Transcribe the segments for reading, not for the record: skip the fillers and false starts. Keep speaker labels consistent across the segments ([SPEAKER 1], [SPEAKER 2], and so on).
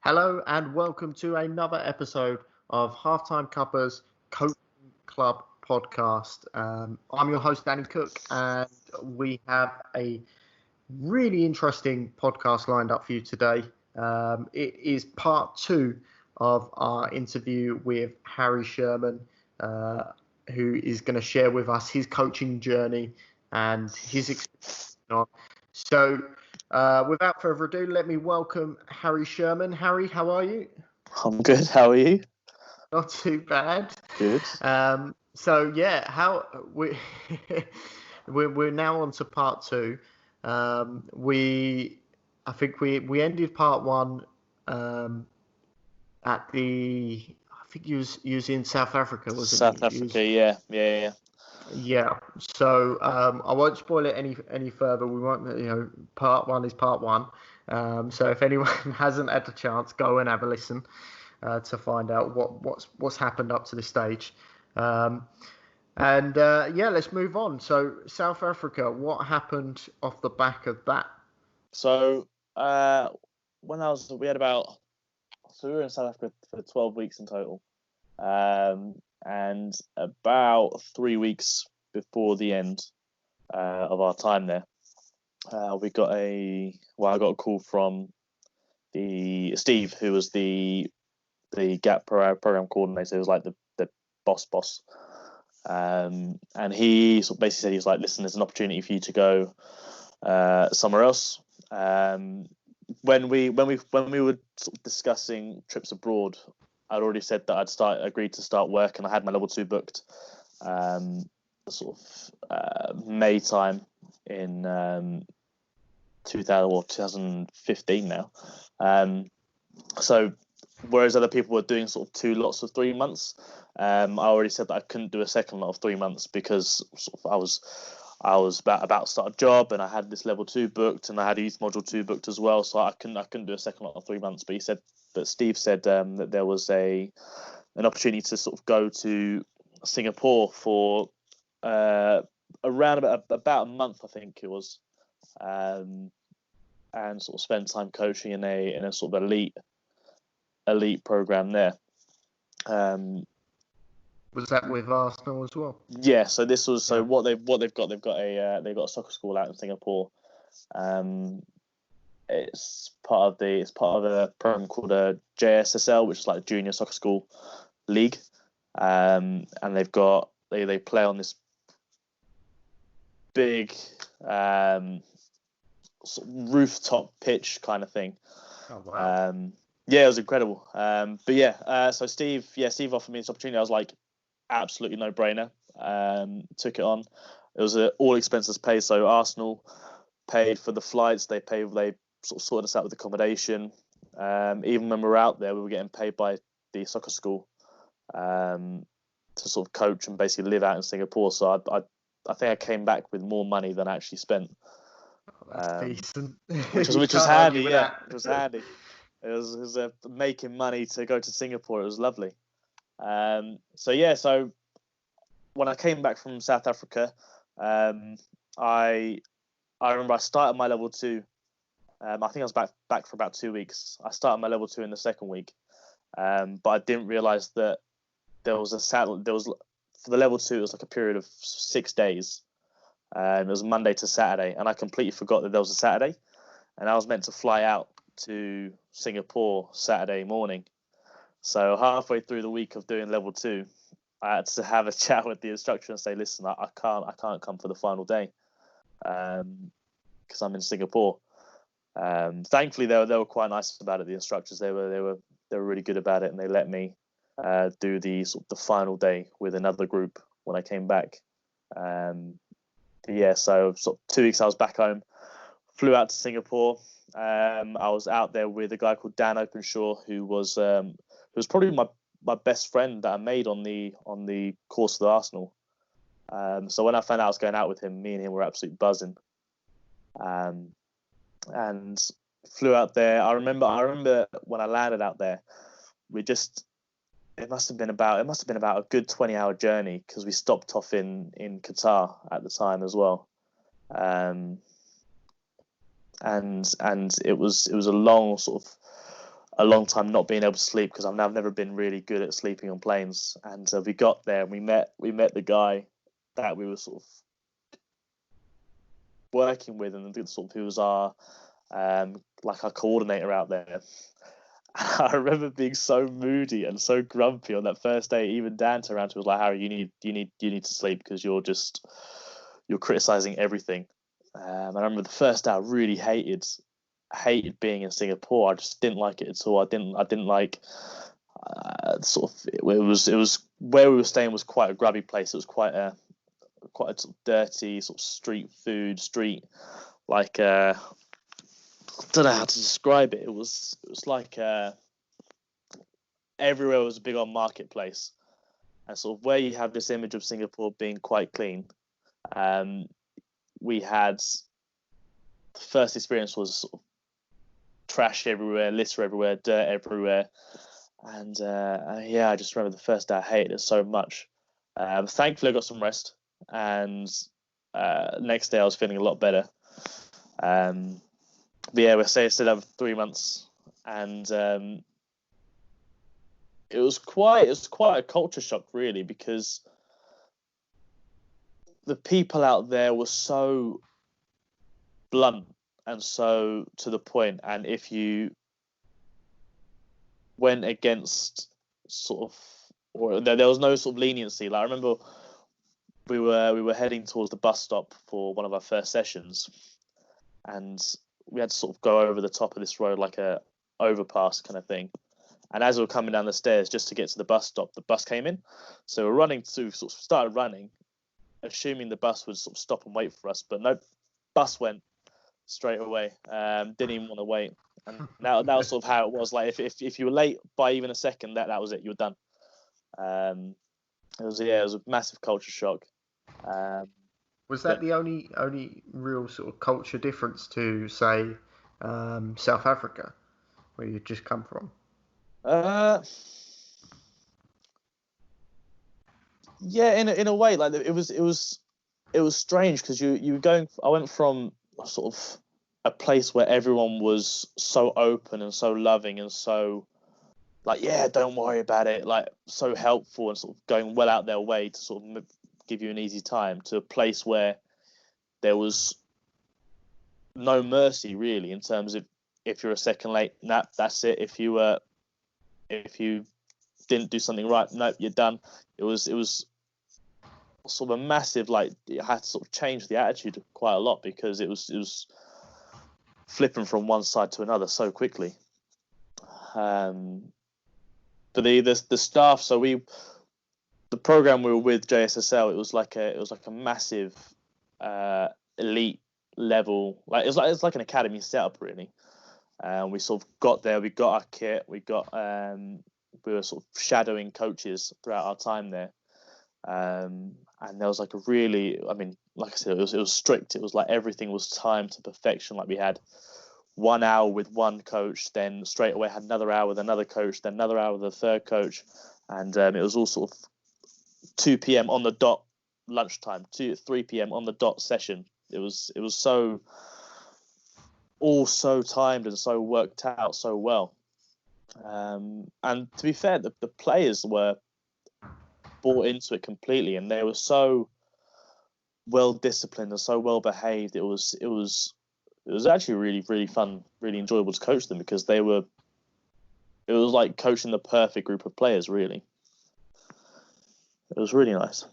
[SPEAKER 1] Hello and welcome to another episode of Halftime Cuppa's Coaching Club podcast. I'm your host, Danny Cook, and we have a really interesting podcast lined up for you today. It is part two of our interview with Harry Sherman, who is going to share with us his coaching journey and his experience. So, without further ado, let me welcome Harry Sherman. Harry, how are you?
[SPEAKER 2] I'm good. How are you?
[SPEAKER 1] Not too bad.
[SPEAKER 2] Good.
[SPEAKER 1] So yeah, how we we're now on to part two. I think we ended part one at the I think you was in South Africa, wasn't you?
[SPEAKER 2] South Africa, yeah.
[SPEAKER 1] Yeah. So I won't spoil it any further. We won't. Part one is part one. So if anyone hasn't had the chance, go and have a listen to find out what's happened up to this stage. Let's move on. So South Africa, what happened off the back of that?
[SPEAKER 2] So we were in South Africa for 12 weeks in total. And about 3 weeks before the end of our time there, I got a call from the Steve, who was the GAP program coordinator. It was like the boss. And he sort of basically said, he was like, listen, there's an opportunity for you to go somewhere else. When we were sort of discussing trips abroad, I'd already said that agreed to start work, and I had my level 2 booked May time in 2015 now. So whereas other people were doing sort of 2 lots of 3 months, I already said that I couldn't do a second lot of 3 months because sort of I was about to start a job, and I had this level 2 booked, and I had youth module 2 booked as well, so I couldn't do a second lot of 3 months. But Steve said that there was an opportunity to sort of go to Singapore for around about a month, I think it was, and sort of spend time coaching in a sort of elite program there.
[SPEAKER 1] Was that with Arsenal as well?
[SPEAKER 2] Yeah. So this was what they've got a soccer school out in Singapore. It's part of a program called a JSSL, which is like Junior Soccer School League, and they play on this big sort of rooftop pitch kind of thing.
[SPEAKER 1] Oh wow!
[SPEAKER 2] Yeah, it was incredible. So Steve offered me this opportunity. I was like, absolutely no brainer. Took it on. It was all expenses paid. So Arsenal paid for the flights. They sort of sorted us out with accommodation. Even when we were out there, we were getting paid by the soccer school to sort of coach and basically live out in Singapore. So I think I came back with more money than I actually spent.
[SPEAKER 1] Oh, that's decent.
[SPEAKER 2] Which was handy. Yeah, it was handy. It was making money to go to Singapore. It was lovely. So when I came back from South Africa, I remember I started my level 2. I think I was back for about 2 weeks. I started my level 2 in the second week, but I didn't realize that there was for the level 2, it was like a period of 6 days. It was Monday to Saturday, and I completely forgot that there was a Saturday, and I was meant to fly out to Singapore Saturday morning. So halfway through the week of doing level 2, I had to have a chat with the instructor and say, listen, I can't come for the final day because I'm in Singapore. Thankfully, they were quite nice about it. The instructors, they were really good about it, and they let me do the sort of the final day with another group when I came back. So sort of 2 weeks I was back home, flew out to Singapore. I was out there with a guy called Dan Openshaw, who was probably my best friend that I made on the course of the Arsenal. So when I found out I was going out with him, me and him were absolutely buzzing. And flew out there. I remember when I landed out there, it must have been about a good 20-hour journey, because we stopped off in Qatar at the time as well. And it was a long sort of a long time not being able to sleep because I've never been really good at sleeping on planes. And we got there and we met the guy that we were sort of working with, and sort of who was our like our coordinator out there. I remember being so moody and so grumpy on that first day. Even Dan turned around to me and was like, "Harry, you need to sleep because you're criticizing everything." And I remember the first day I really hated being in Singapore. I just didn't like it at all. I didn't like sort of it was where we were staying was quite a grubby place. It was quite a sort of dirty sort of street food like I don't know how to describe it. It was like everywhere was a big old marketplace, and sort of where you have this image of Singapore being quite clean. We had the first experience was sort of trash everywhere, litter everywhere, dirt everywhere, and yeah, I just remember the first day I hated it so much. Thankfully, I got some rest, and next day I was feeling a lot better. But yeah, we stayed up 3 months, and it was quite a culture shock, really, because the people out there were so blunt and so to the point, and if you went against sort of, or there was no sort of leniency. Like I remember we were heading towards the bus stop for one of our first sessions, and we had to sort of go over the top of this road like a overpass kind of thing. And as we were coming down the stairs just to get to the bus stop, the bus came in. So we're running to sort of started running, assuming the bus would sort of stop and wait for us. But no, bus went straight away. Didn't even want to wait. And that was sort of how it was. Like if you were late by even a second, that was it. You were done. It was a massive culture shock.
[SPEAKER 1] Was that the only real sort of culture difference to, say, South Africa, where you just come from?
[SPEAKER 2] Yeah, in a way, like it was strange because you were going. I went from sort of a place where everyone was so open and so loving and so like, yeah, don't worry about it, like so helpful and sort of going well out their way to sort of give you an easy time, to a place where there was no mercy really in terms of if you're a second late, that's it. If you didn't do something right, you're done. It was sort of a massive, like, it had to sort of change the attitude quite a lot because it was flipping from one side to another so quickly. But the staff, so the program we were with, JSSL, it was like a massive elite level, it's like an academy setup really. We sort of got there, we got our kit, we were sort of shadowing coaches throughout our time there. And there was like a really, I mean, like I said, it was strict. It was like everything was timed to perfection. Like we had 1 hour with one coach, then straight away had another hour with another coach, then another hour with a third coach, and it was all sort of 2 p.m. on the dot lunchtime, 3 p.m. on the dot session. It was so timed and so worked out so well. And to be fair, the players were bought into it completely, and they were so well disciplined and so well behaved. It was actually really, really fun, really enjoyable to coach them because it was like coaching the perfect group of players, really. It was really nice.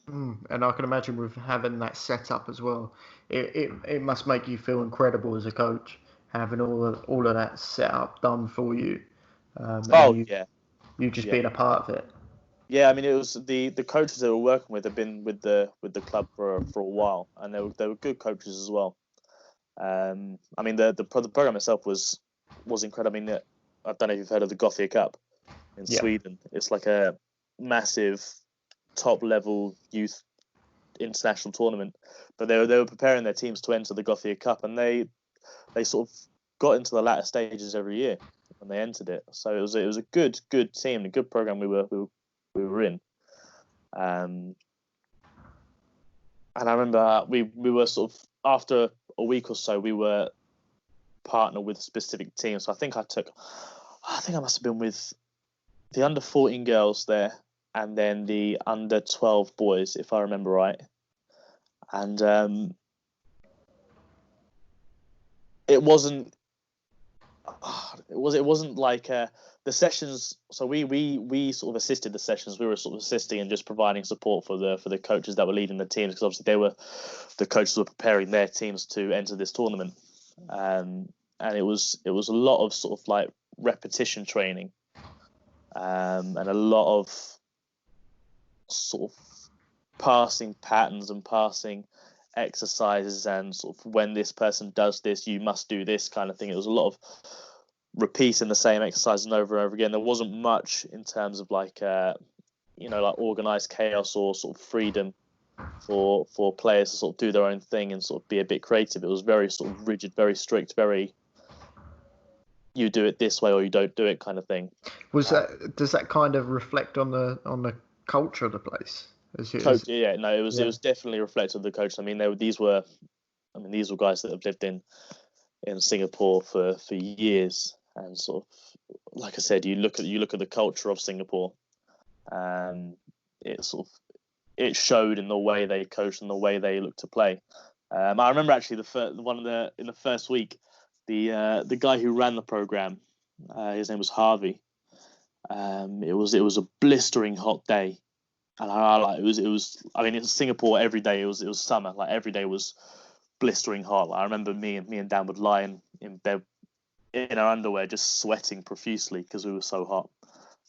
[SPEAKER 1] And I can imagine with having that set up as well, it must make you feel incredible as a coach, having all of that set up done for you. You just being a part of it.
[SPEAKER 2] Yeah, I mean, it was the coaches that we're working with have been with the club for a while, and they were good coaches as well. I mean, the program itself was incredible. I mean, I don't know if you've heard of the Gothia Cup in Sweden. It's like a massive top level youth international tournament, but they were preparing their teams to enter the Gothia Cup, and they sort of got into the latter stages every year when they entered it. So it was a good team, a good program we were in. And I remember we were sort of, after a week or so, we were partnered with a specific team. So I think I took I think I must have been with the under 14 girls there, and then the under 12 boys, if I remember right. And it wasn't like the sessions. So we sort of assisted the sessions. We were sort of assisting and just providing support for the coaches that were leading the teams, because obviously the coaches were preparing their teams to enter this tournament. And it was a lot of sort of like repetition training, and a lot of sort of passing patterns and passing exercises, and sort of when this person does this, you must do this kind of thing. It was a lot of repeating the same exercises over and over again. There wasn't much in terms of like like organized chaos or sort of freedom for players to sort of do their own thing and sort of be a bit creative. It was very sort of rigid, very strict, very you do it this way or you don't do it kind of thing.
[SPEAKER 1] Does that kind of reflect on the culture of the place?
[SPEAKER 2] Coach, yeah, no, it was definitely reflective of the coach. I mean, these were guys that have lived in Singapore for years, and sort of, like I said, you look at the culture of Singapore, and it showed in the way they coached and the way they looked to play. I remember actually in the first week, the guy who ran the program, his name was Harvey. It was a blistering hot day. And it was. I mean, in Singapore, every day it was summer. Like every day was blistering hot. Like, I remember me and Dan would lie in bed in our underwear, just sweating profusely because we were so hot.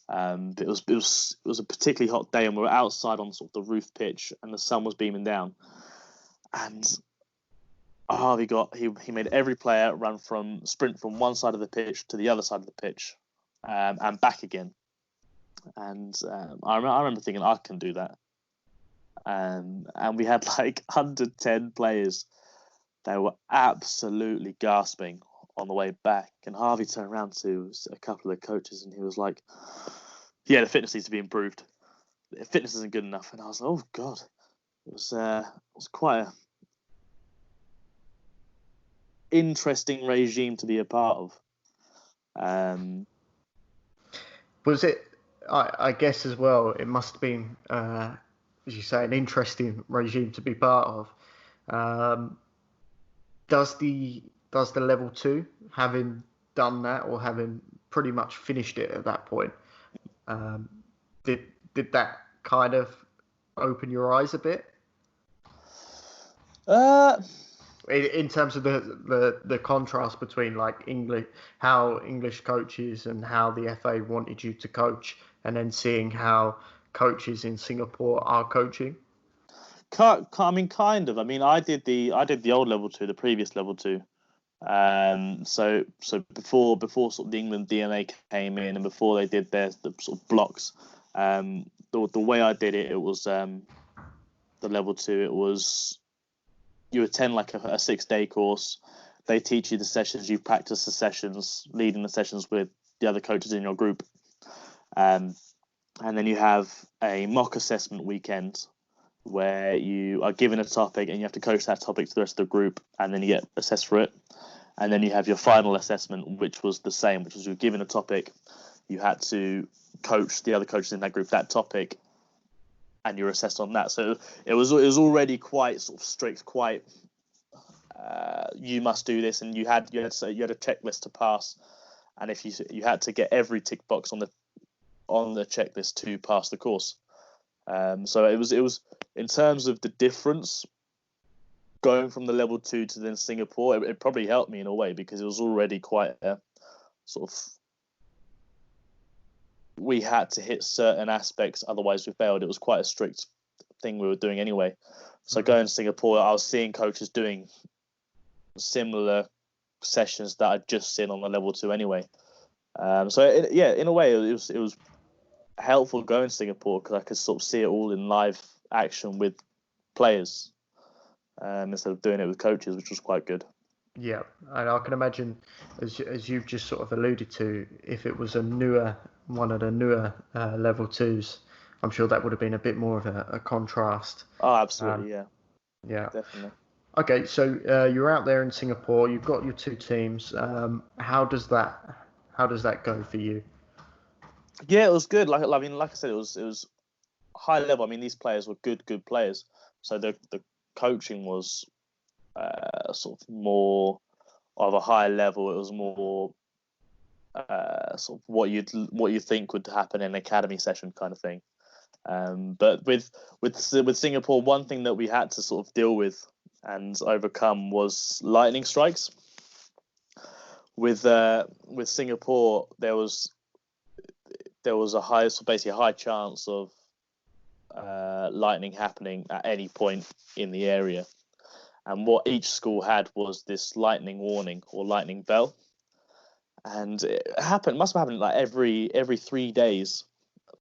[SPEAKER 2] But it was a particularly hot day, and we were outside on sort of the roof pitch, and the sun was beaming down. And Harvey he made every player sprint from one side of the pitch to the other side of the pitch, and back again. And I remember thinking, I can do that. And we had like 110 players. They were absolutely gasping on the way back. And Harvey turned around to a couple of the coaches and he was like, yeah, the fitness needs to be improved. The fitness isn't good enough. And I was like, oh, God. It was quite a interesting regime to be a part of.
[SPEAKER 1] Was it... I guess as well, it must have been, as you say, an interesting regime to be part of. Does the level 2, having done that or having pretty much finished it at that point, did that kind of open your eyes a bit? In terms of the contrast between like how English coaches and how the FA wanted you to coach, and then seeing how coaches in Singapore are coaching.
[SPEAKER 2] I mean, kind of. I mean, I did the old level 2, the previous level 2. So before sort of the England DMA came in, and before they did the sort of blocks, the way I did it was the level 2. It was you attend like a 6-day course. They teach you the sessions. You practice the sessions, leading the sessions with the other coaches in your group. And then you have a mock assessment weekend where you are given a topic and you have to coach that topic to the rest of the group, and then you get assessed for it. And then you have your final assessment, which was the same, which was you're given a topic, you had to coach the other coaches in that group that topic, and you're assessed on that. So it was already quite sort of strict, quite you must do this, and you had a checklist to pass, and if you had to get every tick box on the checklist to pass the course. So it was in terms of the difference going from the level 2 to then Singapore, it probably helped me in a way, because it was already quite a sort of, we had to hit certain aspects, otherwise we failed. It was quite a strict thing we were doing anyway. So going to Singapore, I was seeing coaches doing similar sessions that I'd just seen on the level 2 anyway. In a way, it was helpful going to Singapore, because I could sort of see it all in live action with players, instead of doing it with coaches, which was quite good.
[SPEAKER 1] Yeah, and I can imagine, as you've just sort of alluded to, if it was one of the newer level 2s, I'm sure that would have been a bit more of a contrast.
[SPEAKER 2] Oh, absolutely,
[SPEAKER 1] yeah,
[SPEAKER 2] definitely.
[SPEAKER 1] Okay, so you're out there in Singapore. You've got your 2 teams. How does that how does that go for you?
[SPEAKER 2] Yeah, it was good. Like I said, it was high level. I mean, these players were good players. So the coaching was sort of more of a high level. It was more sort of what you think would happen in an academy session kind of thing. But with Singapore, one thing that we had to sort of deal with and overcome was lightning strikes. With Singapore, there was a high chance of lightning happening at any point in the area. And what each school had was this lightning warning or lightning bell. And it must have happened like every 3 days,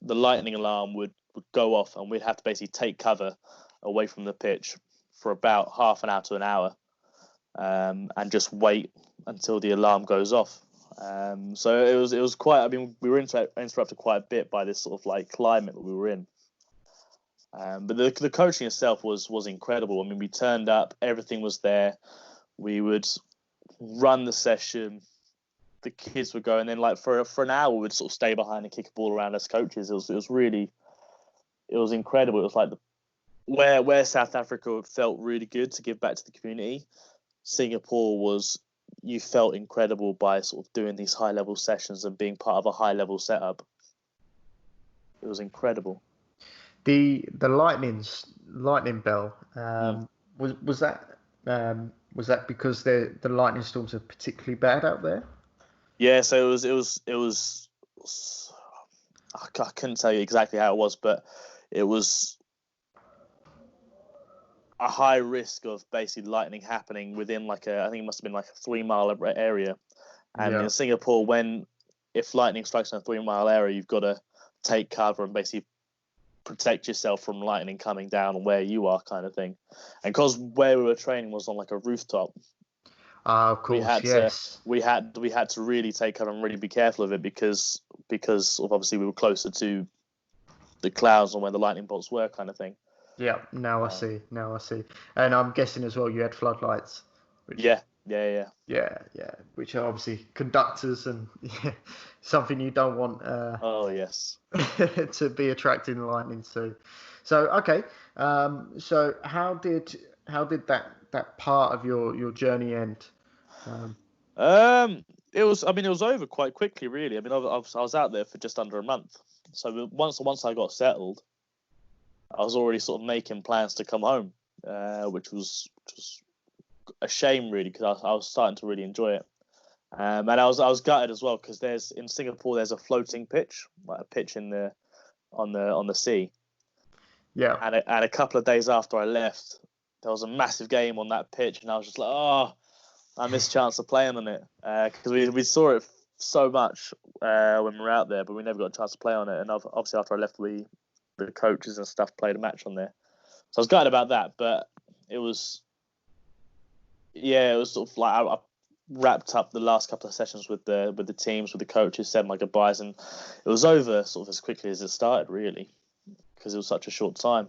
[SPEAKER 2] the lightning alarm would go off, and we'd have to basically take cover away from the pitch for about half an hour to an hour, and just wait until the alarm goes off. So it was quite. I mean, we were interrupted quite a bit by this sort of like climate that we were in. But the coaching itself was incredible. I mean, we turned up, everything was there. We would run the session. The kids would go, and then like for an hour, we would sort of stay behind and kick a ball around as coaches. It was incredible. It was like where South Africa felt really good to give back to the community. Singapore you felt incredible by sort of doing these high level sessions and being part of a high level setup. It was incredible.
[SPEAKER 1] The lightning bell, was that because the lightning storms are particularly bad out there?
[SPEAKER 2] Yeah, so it was I couldn't tell you exactly how it was, but it was a high risk of basically lightning happening within I think it must have been like a 3 mile area. And in Singapore, if lightning strikes in a 3 mile area, you've got to take cover and basically protect yourself from lightning coming down where you are, kind of thing. And because where we were training was on like a rooftop,
[SPEAKER 1] of course,
[SPEAKER 2] we had to really take cover and really be careful of it because obviously we were closer to the clouds and where the lightning bolts were, kind of thing.
[SPEAKER 1] Yeah, now I see. And I'm guessing as well you had floodlights.
[SPEAKER 2] Yeah.
[SPEAKER 1] Which are obviously conductors and something you don't want.
[SPEAKER 2] Oh yes.
[SPEAKER 1] to be attracting the lightning to. So okay. So how did that part of your journey end?
[SPEAKER 2] It was over quite quickly, really. I mean, I was out there for just under a month. So once I got settled, I was already sort of making plans to come home, which was a shame, really, because I was starting to really enjoy it. And I was gutted as well because in Singapore there's a floating pitch, like a pitch on the sea.
[SPEAKER 1] Yeah.
[SPEAKER 2] And a couple of days after I left, there was a massive game on that pitch, and I was just like, oh, I missed a chance of playing on it because we saw it so much when we were out there, but we never got a chance to play on it. And obviously after I left, the coaches and stuff played a match on there, so I was gutted about that. But it was sort of like I wrapped up the last couple of sessions with the teams, with the coaches, said my goodbyes, and it was over sort of as quickly as it started, really, because it was such a short time.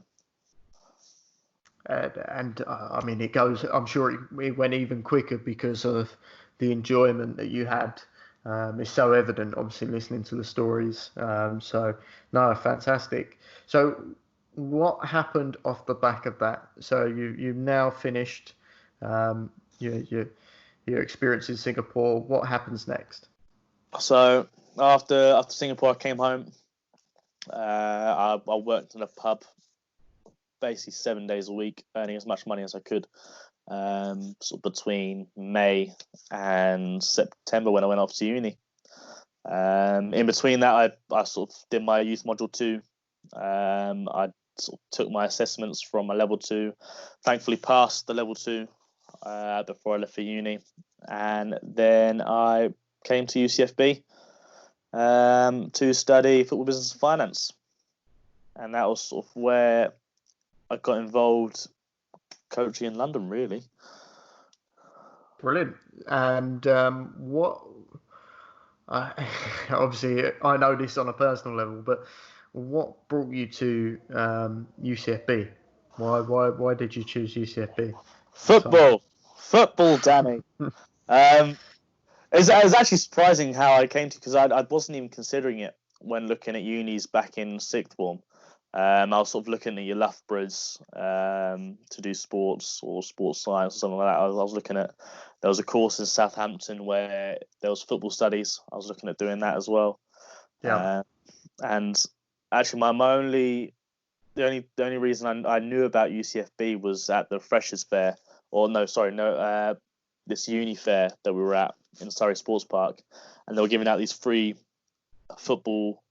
[SPEAKER 1] And I mean, it goes. I'm sure it went even quicker because of the enjoyment that you had. It's so evident, obviously, listening to the stories. So, no, fantastic. So, what happened off the back of that? So, you've now finished your experience in Singapore. What happens next?
[SPEAKER 2] So, after Singapore, I came home. I worked in a pub basically 7 days a week, earning as much money as I could. Sort of between May and September when I went off to uni. In between that, I sort of did my youth module 2. I sort of took my assessments from my level 2. Thankfully, passed the level 2 before I left for uni, and then I came to UCFB to study football business and finance, and that was sort of where I got involved coaching in London, really.
[SPEAKER 1] Brilliant. And what? Obviously, I know this on a personal level, but what brought you to UCFB? Why did you choose UCFB?
[SPEAKER 2] Football, Danny. It was actually surprising how I came to, because I wasn't even considering it when looking at unis back in sixth form. I was sort of looking at your Loughboroughs to do sports or sports science or something like that. I was looking at, there was a course in Southampton where there was football studies. I was looking at doing that as well.
[SPEAKER 1] Yeah.
[SPEAKER 2] And actually, the only reason I knew about UCFB was at the Freshers Fair, or no, sorry, no, this uni fair that we were at in Surrey Sports Park, and they were giving out these free football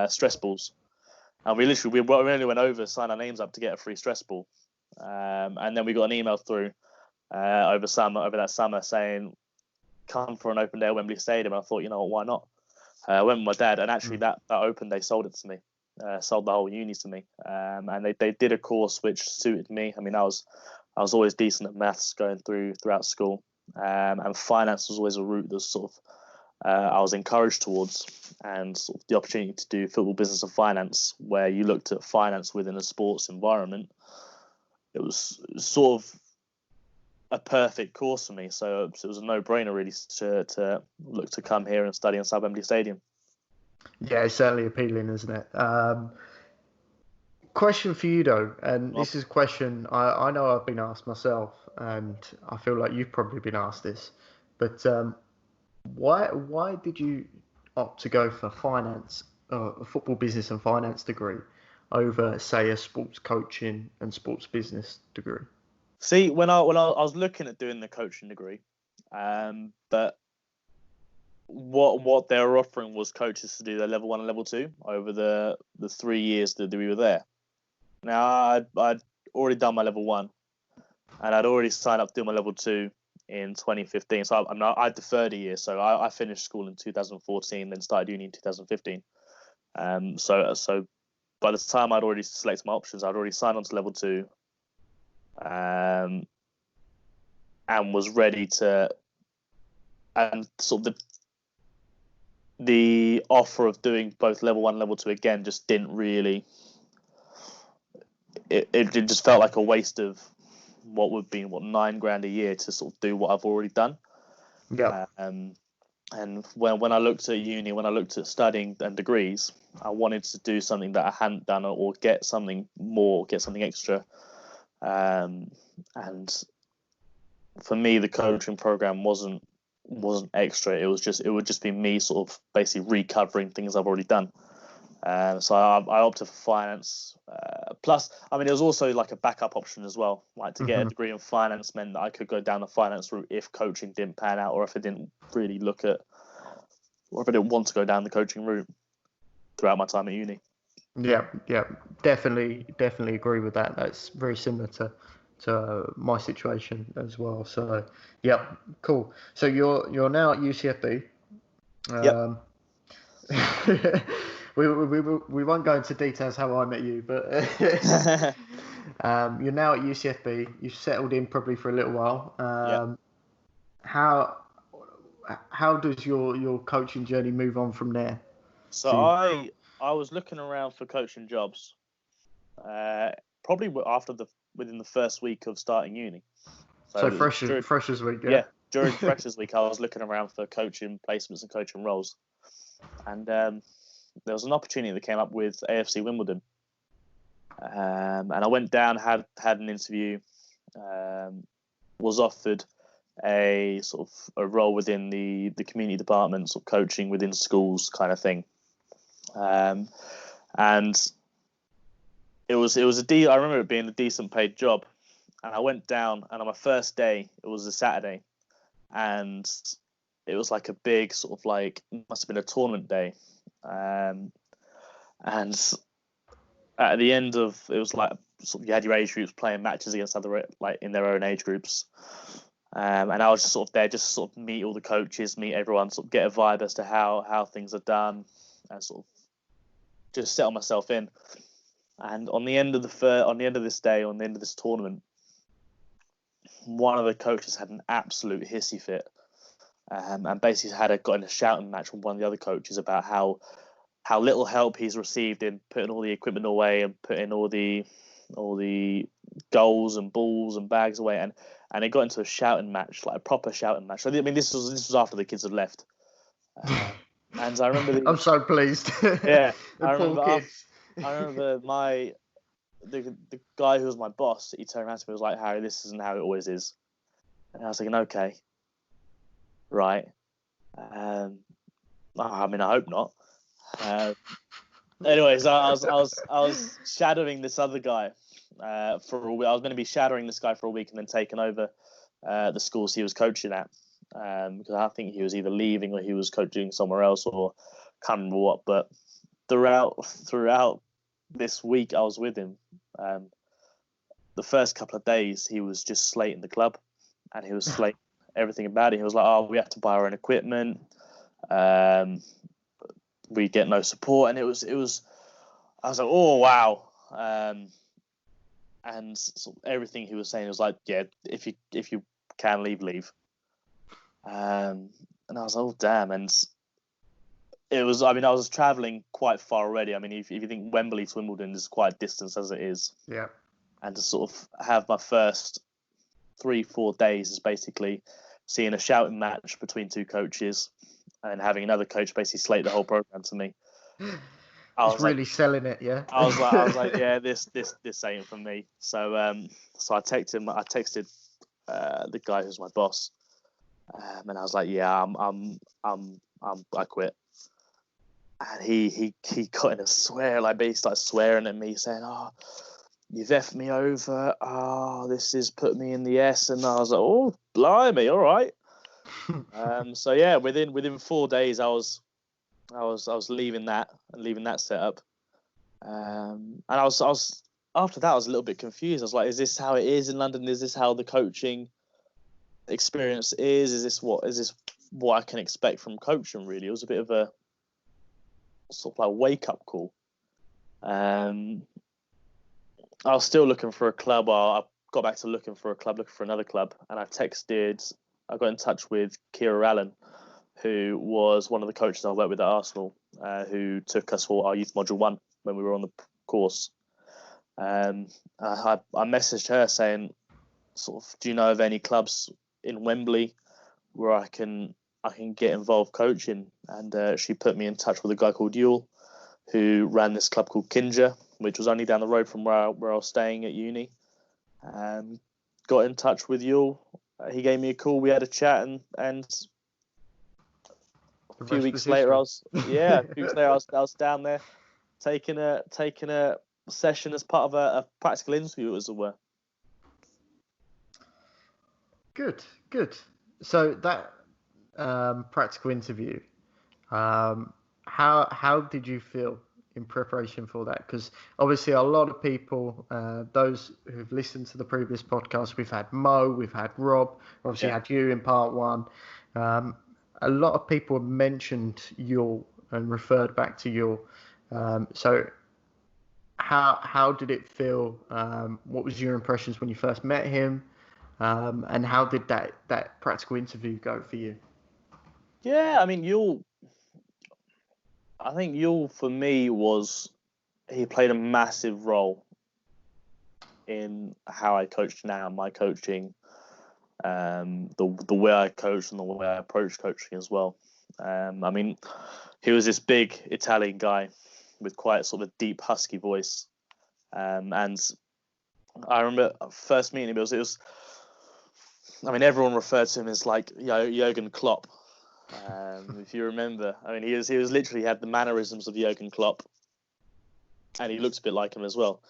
[SPEAKER 2] stress balls. And we only went over, signed our names up to get a free stress ball, and then we got an email through over that summer saying, "Come for an open day at Wembley Stadium." And I thought, you know what, why not? I went with my dad, and actually that open day sold it to me, sold the whole uni to me, and they did a course which suited me. I mean, I was always decent at maths throughout school, and finance was always a route that sort of I was encouraged towards, and sort of the opportunity to do football business and finance, where you looked at finance within a sports environment. It was sort of a perfect course for me, so it was a no-brainer really to look to come here and study inside Wembley Stadium.
[SPEAKER 1] Yeah, it's certainly appealing, isn't it? Question for you though, and this is a question I know I've been asked myself, and I feel like you've probably been asked this, but why did you opt to go for finance, a football business and finance degree, over say a sports coaching and sports business degree?
[SPEAKER 2] See, when I was looking at doing the coaching degree, but what they were offering was coaches to do their level 1 and level 2 over the 3 years that we were there. Now I'd already done my level 1, and I'd already signed up to do my level 2 in 2015. So I deferred a year. So I finished school in 2014, then started uni in 2015. So by the time I'd already selected my options, I'd already signed on to level 2. And was ready to, and sort of the offer of doing both level 1 and level 2 again just didn't really, it just felt like a waste of what would be $9,000 a year to sort of do what I've already done.
[SPEAKER 1] Yeah.
[SPEAKER 2] And when I looked at uni, when I looked at studying and degrees, I wanted to do something that I hadn't done, or get something more, get something extra. And for me, the coaching program wasn't extra. It would just be me sort of basically recovering things I've already done. So I opted for finance. Plus, I mean, it was also like a backup option as well. Like, to get a degree in finance meant that I could go down the finance route if coaching didn't pan out, or if I didn't really or if I didn't want to go down the coaching route throughout my time at uni.
[SPEAKER 1] Yeah, definitely agree with that. That's very similar to my situation as well. So, yeah, cool. So you're now at UCFB.
[SPEAKER 2] Yep.
[SPEAKER 1] We won't go into details how I met you, but you're now at UCFB. You've settled in probably for a little while.
[SPEAKER 2] Yep.
[SPEAKER 1] How does your coaching journey move on from there?
[SPEAKER 2] So I was looking around for coaching jobs, probably within the first week of starting uni.
[SPEAKER 1] So freshers week,
[SPEAKER 2] yeah. During freshers week, I was looking around for coaching placements and coaching roles, and there was an opportunity that came up with AFC Wimbledon, and I went down, had an interview, was offered a sort of a role within the community department, sort of coaching within schools kind of thing. And it was I remember it being a decent paid job, and I went down, and on my first day, it was a Saturday, and it was like a big sort of like, must have been a tournament day, and at the end of it was like sort of, you had your age groups playing matches against other, like, in their own age groups, and I was just sort of there just to sort of meet all the coaches, meet everyone, sort of get a vibe as to how things are done, and sort of just settle myself in. And on the end of this tournament, one of the coaches had an absolute hissy fit, and basically got in a shouting match with one of the other coaches about how little help he's received in putting all the equipment away and putting all the all the goals and balls and bags away, and it got into a shouting match, like a proper shouting match. I mean, this was after the kids had left, and I remember
[SPEAKER 1] I'm so pleased.
[SPEAKER 2] Yeah,
[SPEAKER 1] The poor kids.
[SPEAKER 2] I remember the guy who was my boss. He turned around to me and was like, "Harry, this isn't how it always is." And I was thinking, okay, right. I mean, I hope not. Anyways, I was shadowing this other guy for a week. I was going to be shadowing this guy for a week and then taking over the schools he was coaching at, because I think he was either leaving or he was coaching somewhere else, or can't remember what. But throughout this week I was with him, the first couple of days he was just slating the club, and he was slating everything about it. He was like, "Oh, we have to buy our own equipment. We get no support," and it was. I was like, "Oh wow!" And sort of everything he was saying was like, "Yeah, if you can leave." And I was like, "Oh damn!" And it was. I mean, I was traveling quite far already. I mean, if you think Wembley to Wimbledon is quite a distance as it is,
[SPEAKER 1] yeah.
[SPEAKER 2] And to sort of have my first 3-4 days is basically seeing a shouting match between two coaches and having another coach basically slate the whole program to me.
[SPEAKER 1] It's really selling it, yeah.
[SPEAKER 2] I was like, yeah, this ain't for me. So so I texted him. I texted the guy who's my boss, and I was like, yeah, I quit. And he got in a swear, like basically started swearing at me, saying, "Oh, you've effed me over. Oh, this is put me in the S." And I was like, "Oh, blimey, all right." So yeah, within 4 days, I was leaving that setup, and I was after that I was a little bit confused. I was like, "Is this how it is in London? Is this how the coaching experience is? Is this what I can expect from coaching?" Really, it was a bit of a sort of like wake up call. I was still looking for a club. I got back to looking for another club, and I got in touch with Kira Allen, who was one of the coaches I worked with at Arsenal, who took us for our youth module 1 when we were on the course. I messaged her saying, sort of, "Do you know of any clubs in Wembley where I can get involved coaching?" And she put me in touch with a guy called Yule, who ran this club called Kinja, which was only down the road from where I was staying at uni. Got in touch with Yule. He gave me a call. We had a chat, and a few weeks later, I was down there taking a session as part of a practical interview, as it were.
[SPEAKER 1] Good. So that practical interview, how did you feel in preparation for that? Because obviously a lot of people, those who've listened to the previous podcast, we've had Mo, we've had Rob, obviously had you in part 1. A lot of people have mentioned Yule and referred back to Yule. So how did it feel? What was your impressions when you first met him? And how did that practical interview go for you?
[SPEAKER 2] Yeah, I mean, I think Yule for me he played a massive role in how I coach now, my coaching, the way I coach and the way I approach coaching as well. I mean, he was this big Italian guy with quite sort of a deep, husky voice, and I remember first meeting him. It was. I mean, everyone referred to him as like Jurgen Klopp. If you remember, I mean, he was literally had the mannerisms of Jurgen Klopp, and he looks a bit like him as well.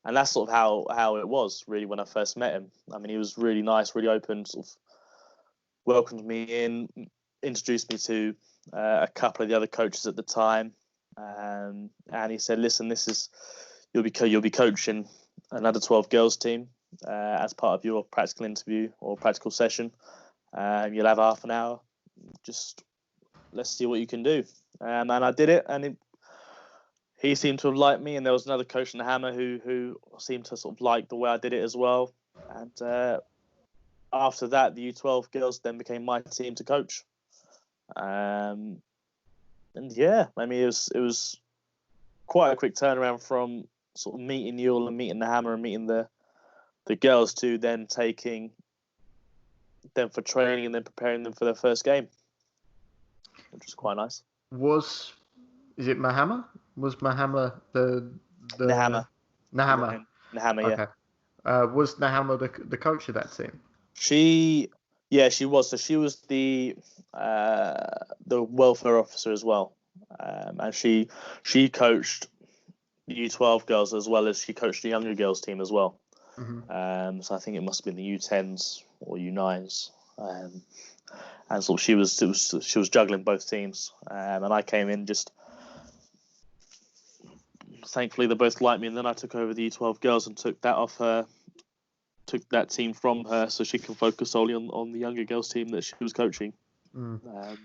[SPEAKER 2] And that's sort of how it was really when I first met him. I mean, he was really nice, really open, sort of welcomed me in, introduced me to a couple of the other coaches at the time, and he said, "Listen, you'll be coaching another 12 girls team as part of your practical interview or practical session. You'll have half an hour. Just let's see what you can do." And I did it, and he seemed to have liked me, and there was another coach in the Hammer who seemed to sort of like the way I did it as well. And after that, the U12 girls then became my team to coach. And yeah, I mean, it was quite a quick turnaround from sort of meeting you all and meeting the Hammer and meeting the girls, to then taking them for training and then preparing them for their first game, which was quite nice.
[SPEAKER 1] Is it Mahama? Was Mahama the
[SPEAKER 2] Nahama?
[SPEAKER 1] Nahama,
[SPEAKER 2] yeah.
[SPEAKER 1] Was Nahama the coach of that team?
[SPEAKER 2] She was. So she was the welfare officer as well, and she coached the U12 girls as well as she coached the younger girls team as well.
[SPEAKER 1] Mm-hmm.
[SPEAKER 2] So I think it must have been the U10s or U9s, and so she was juggling both teams, and I came in just. Thankfully, they both liked me, and then I took over the U12 girls and took that team from her, so she can focus solely on the younger girls team that she was coaching.
[SPEAKER 1] Yeah,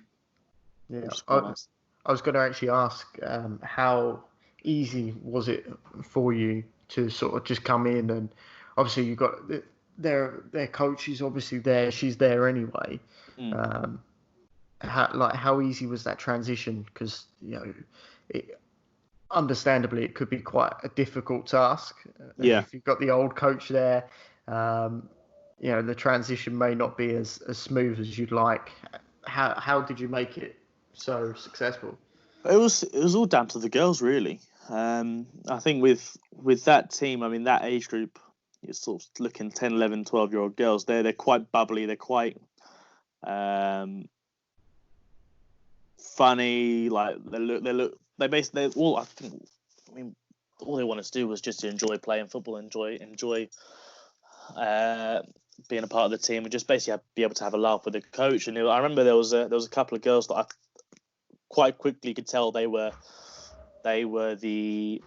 [SPEAKER 1] I was going to actually ask, how easy was it for you to sort of just come in, and obviously you got their coach is obviously there, she's there anyway. How easy was that transition? Because understandably, it could be quite a difficult task. If you've got the old coach there, the transition may not be as smooth as you'd like. How did you make it so successful?
[SPEAKER 2] It was all down to the girls, really. I think with that team, I mean, that age group, it's sort of looking 10, 11, 12-year-old girls. They're quite bubbly. They're quite funny. Like they basically all. All they wanted to do was just to enjoy playing football, enjoy being a part of the team, and just basically be able to have a laugh with the coach. And I remember there was a couple of girls that I quite quickly could tell they were the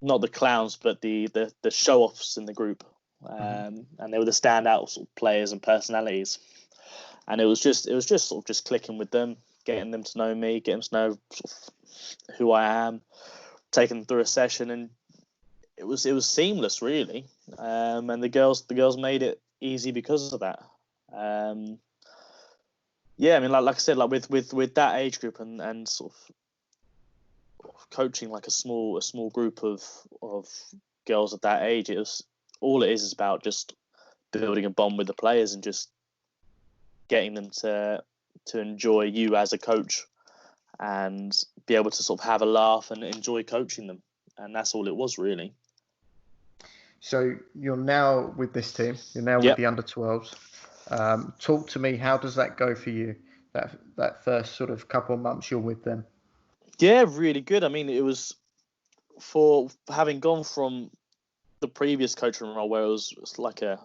[SPEAKER 2] not the clowns, but the show offs in the group, and they were the standout sort of players and personalities. And it was just sort of just clicking with them, getting them to know me, getting them to know sort of who I am, taking them through a session, and it was seamless, really. And the girls made it easy because of that. Yeah, I mean, like I said, like with that age group and sort of coaching like a small group of girls at that age, it is about just building a bond with the players and just getting them to enjoy you as a coach and be able to sort of have a laugh and enjoy coaching them. And that's all it was, really.
[SPEAKER 1] So you're now with this team. You're now with the under 12s. Talk to me. How does that go for you? That first sort of couple of months you're with them.
[SPEAKER 2] Yeah, really good. I mean, it was for having gone from the previous coaching role where it was like a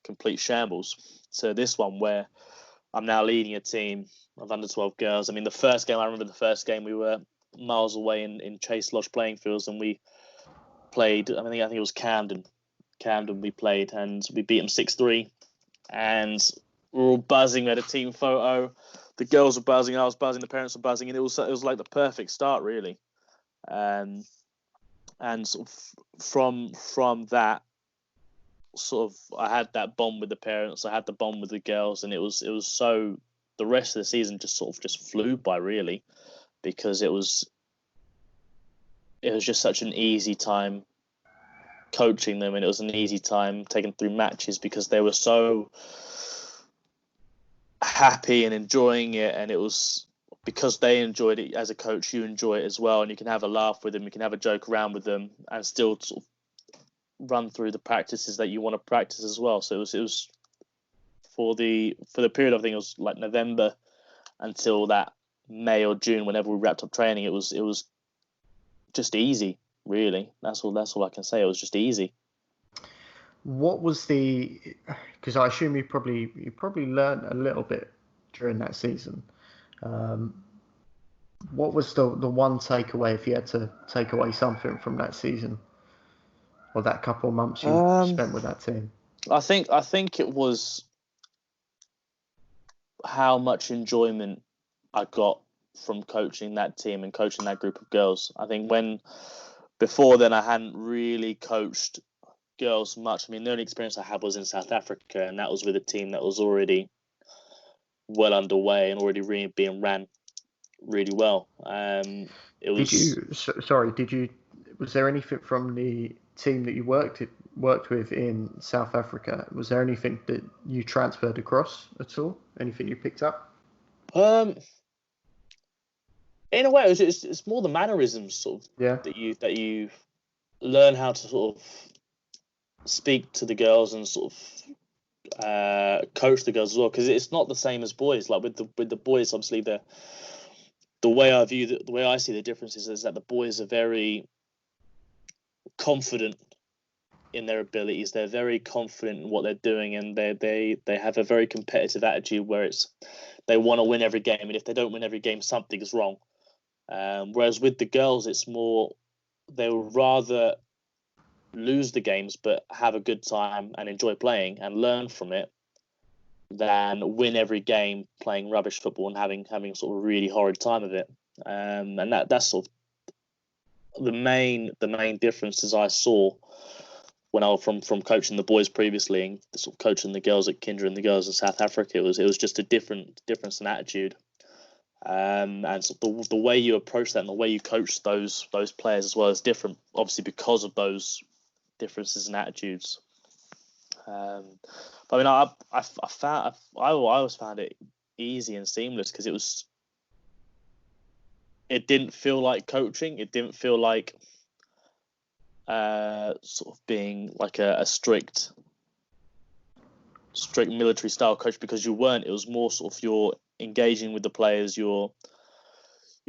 [SPEAKER 2] complete shambles to this one where I'm now leading a team of under 12 girls. I mean, I remember the first game we were miles away in Chase Lodge playing fields, and we played. I think it was Camden. We played, and we beat them 6-3. And we were all buzzing. We had a team photo. The girls were buzzing. I was buzzing. The parents were buzzing, and it was like the perfect start, really. And sort of from that, sort of, I had that bond with the parents. I had the bond with the girls, and it was so. The rest of the season just flew by, really, because it was just such an easy time coaching them, and it was an easy time taking through matches because they were so happy and enjoying it, and it was because they enjoyed it. As a coach, you enjoy it as well, and you can have a laugh with them, you can have a joke around with them, and still sort of run through the practices that you want to practice as well. So it was for the period, I think it was like November until that May or June, whenever we wrapped up training, it was just easy, really. That's all I can say. It was just easy.
[SPEAKER 1] What was because I assume you probably learned a little bit during that season. What was the one takeaway, if you had to take away something from that season or that couple of months you spent with that team?
[SPEAKER 2] I think it was how much enjoyment I got from coaching that team and coaching that group of girls. I think before then I hadn't really coached girls much. I mean, the only experience I had was in South Africa, and that was with a team that was already well underway and already really being ran really well. It was.
[SPEAKER 1] Was there anything from the team that you worked with in South Africa? Was there anything that you transferred across at all? Anything you picked up?
[SPEAKER 2] In a way, it's more the mannerisms sort of that you learn how to sort of speak to the girls and sort of coach the girls as well, because it's not the same as boys. Like with the boys, obviously the way I view the way I see the differences is that the boys are very confident in their abilities. They're very confident in what they're doing, and they have a very competitive attitude where they want to win every game, and if they don't win every game, something is wrong. Whereas with the girls, it's more they would rather lose the games but have a good time and enjoy playing and learn from it than win every game playing rubbish football and having sort of a really horrid time of it. And that's sort of the main differences I saw when I was from coaching the boys previously and sort of coaching the girls at Kindred and the girls in South Africa. It was just a difference in attitude. And so the way you approach that and the way you coach those players as well is different, obviously because of those differences in attitudes. But I mean, I always found it easy and seamless because it didn't feel like coaching. It didn't feel like sort of being like a strict military style coach, because you weren't. It was more sort of you're engaging with the players. You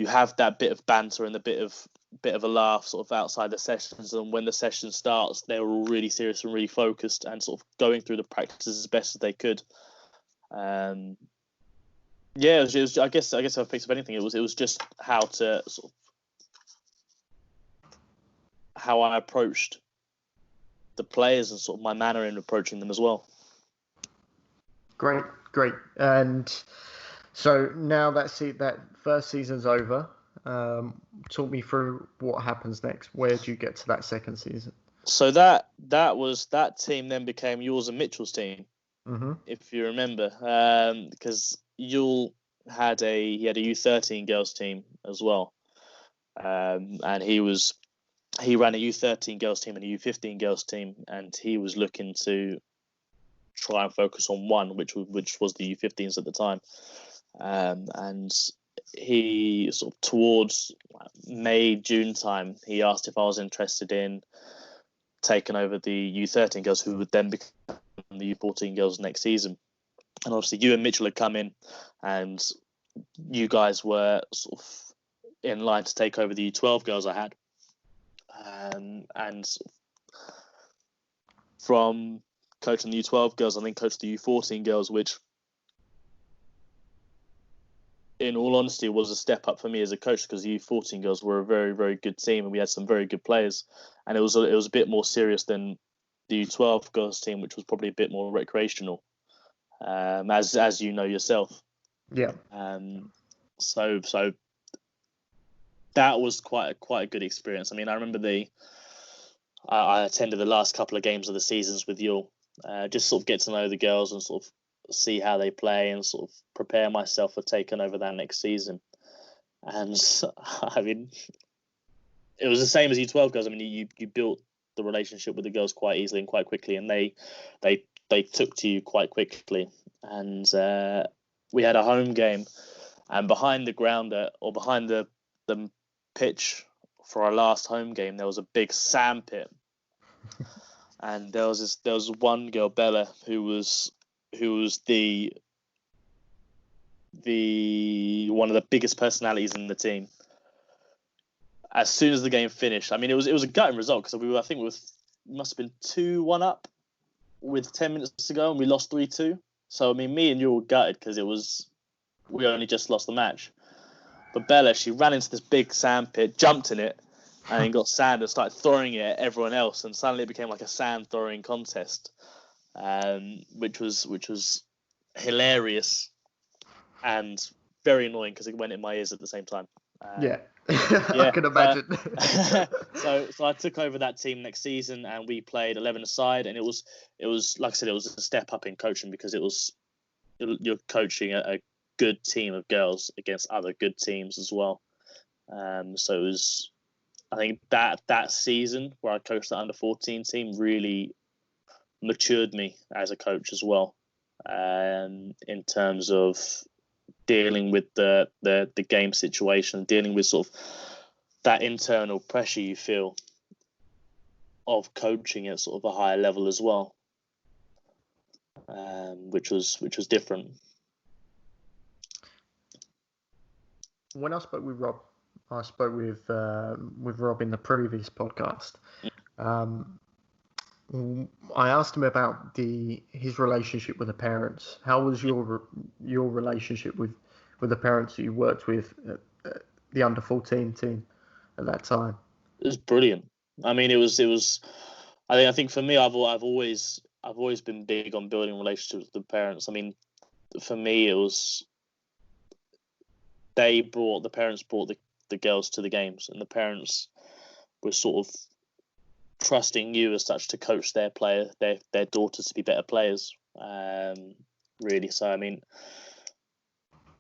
[SPEAKER 2] have that bit of banter and a bit of a laugh sort of outside the sessions, and when the session starts, they're all really serious and really focused and sort of going through the practices as best as they could. It was I guess if I picked up anything, it was just how to sort of how I approached the players and sort of my manner in approaching them as well.
[SPEAKER 1] Great. And so now that first season's over. Talk me through what happens next. Where do you get to that second season?
[SPEAKER 2] So that team then became yours and Mitchell's team, if you remember, because Yule had a U13 girls team as well, and he ran a U13 girls team and a U15 girls team, and he was looking to try and focus on one, which was the U15s at the time, and he sort of towards May, June time, he asked if I was interested in taking over the U13 girls, who would then become the U14 girls next season. And obviously you and Mitchell had come in and you guys were sort of in line to take over the U12 girls I had. And from coaching the U12 girls, I then coached the U14 girls, which in all honesty was a step up for me as a coach, because the U14 girls were a very, very good team and we had some very good players, and it was a bit more serious than the U12 girls team, which was probably a bit more recreational, as you know yourself.
[SPEAKER 1] Yeah.
[SPEAKER 2] So that was quite a good experience. I mean, I remember I attended the last couple of games of the seasons with you, just sort of get to know the girls and sort of see how they play and sort of prepare myself for taking over that next season. And I mean, it was the same as U12 girls. I mean, you built the relationship with the girls quite easily and quite quickly, and they took to you quite quickly. And we had a home game, and behind the ground or behind the pitch for our last home game, there was a big sand pit. And there was one girl, Bella, who was the one of the biggest personalities in the team. As soon as the game finished, I mean, it was a gutting result, because I think we must have been 2-1 up with 10 minutes to go, and we lost 3-2. So I mean, me and you were gutted because we only just lost the match. But Bella, she ran into this big sand pit, jumped in it, and then got sand and started throwing it at everyone else, and suddenly it became like a sand throwing contest, which was hilarious and very annoying because it went in my ears at the same time.
[SPEAKER 1] I can imagine.
[SPEAKER 2] So I took over that team next season, and we played 11-a-side, and it was like I said, it was a step up in coaching, because you're coaching a good team of girls against other good teams as well. So it was, I think that season where I coached the under-14 team really matured me as a coach as well, in terms of dealing with the game situation, dealing with sort of that internal pressure you feel of coaching at sort of a higher level as well, which was different.
[SPEAKER 1] When I spoke with Rob, I spoke with Rob in the previous podcast. I asked him about his relationship with the parents. How was your relationship with the parents that you worked with at the under-14 team at that time?
[SPEAKER 2] It was brilliant. I mean, it was. I think for me, I've always been big on building relationships with the parents. I mean, for me, it was the parents brought the girls to the games, and the parents were sort of trusting you as such to coach their daughters to be better players. Really. So I mean,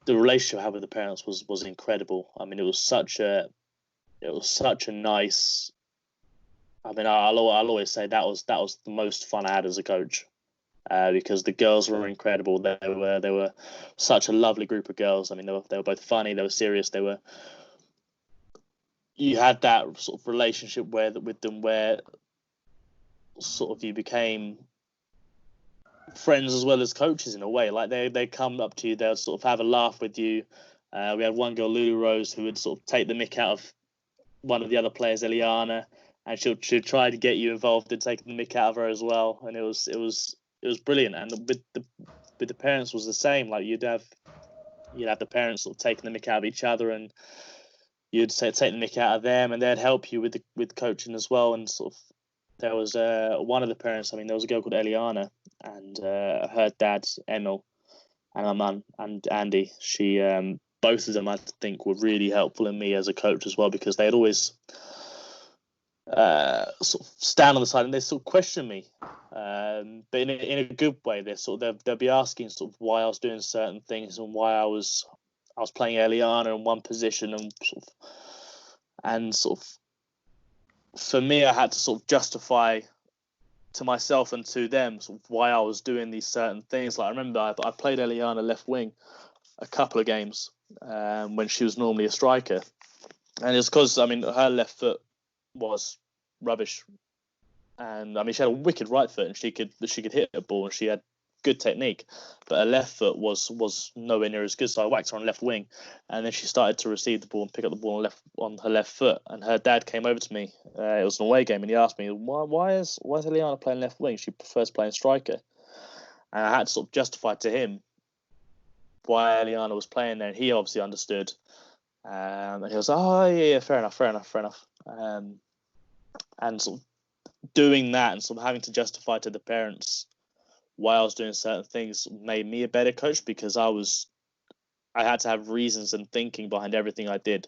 [SPEAKER 2] the relationship I had with the parents was incredible. I mean, it was such a nice. I mean, I'll always say that was the most fun I had as a coach, because the girls were incredible. They were such a lovely group of girls. I mean, they were both funny. They were serious. You had that sort of relationship with them where sort of you became friends as well as coaches in a way. Like they come up to you, they'll sort of have a laugh with you. We had one girl, Lulu Rose, who would sort of take the mick out of one of the other players, Eliana, and she'll try to get you involved in taking the mick out of her as well. And it was brilliant. And with the parents was the same. Like you'd have the parents sort of taking the mick out of each other, and you'd take the mick out of them, and they'd help you with coaching as well. And sort of there was one of the parents. I mean, there was a girl called Eliana, and her dad Emil, and my mum and Andy. She both of them, I think, were really helpful in me as a coach as well, because they had always sort of stand on the side and they sort of question me, but in a good way. They'll be asking sort of why I was doing certain things and why I was playing Eliana in one position, and sort of for me, I had to sort of justify to myself and to them sort of why I was doing these certain things. Like I remember I played Eliana left wing a couple of games when she was normally a striker, and it's because I mean her left foot was rubbish, and I mean she had a wicked right foot and she could hit a ball and she had good technique, but her left foot was nowhere near as good. So I whacked her on left wing, and then she started to receive the ball and pick up the ball on her left foot. And her dad came over to me. It was an away game, and he asked me, "Why is Eliana playing left wing? She prefers playing striker." And I had to sort of justify to him why Eliana was playing there. And he obviously understood, and he was like, "Oh yeah, fair enough." And sort of doing that and sort of having to justify to the parents why I was doing certain things made me a better coach, because I had to have reasons and thinking behind everything I did,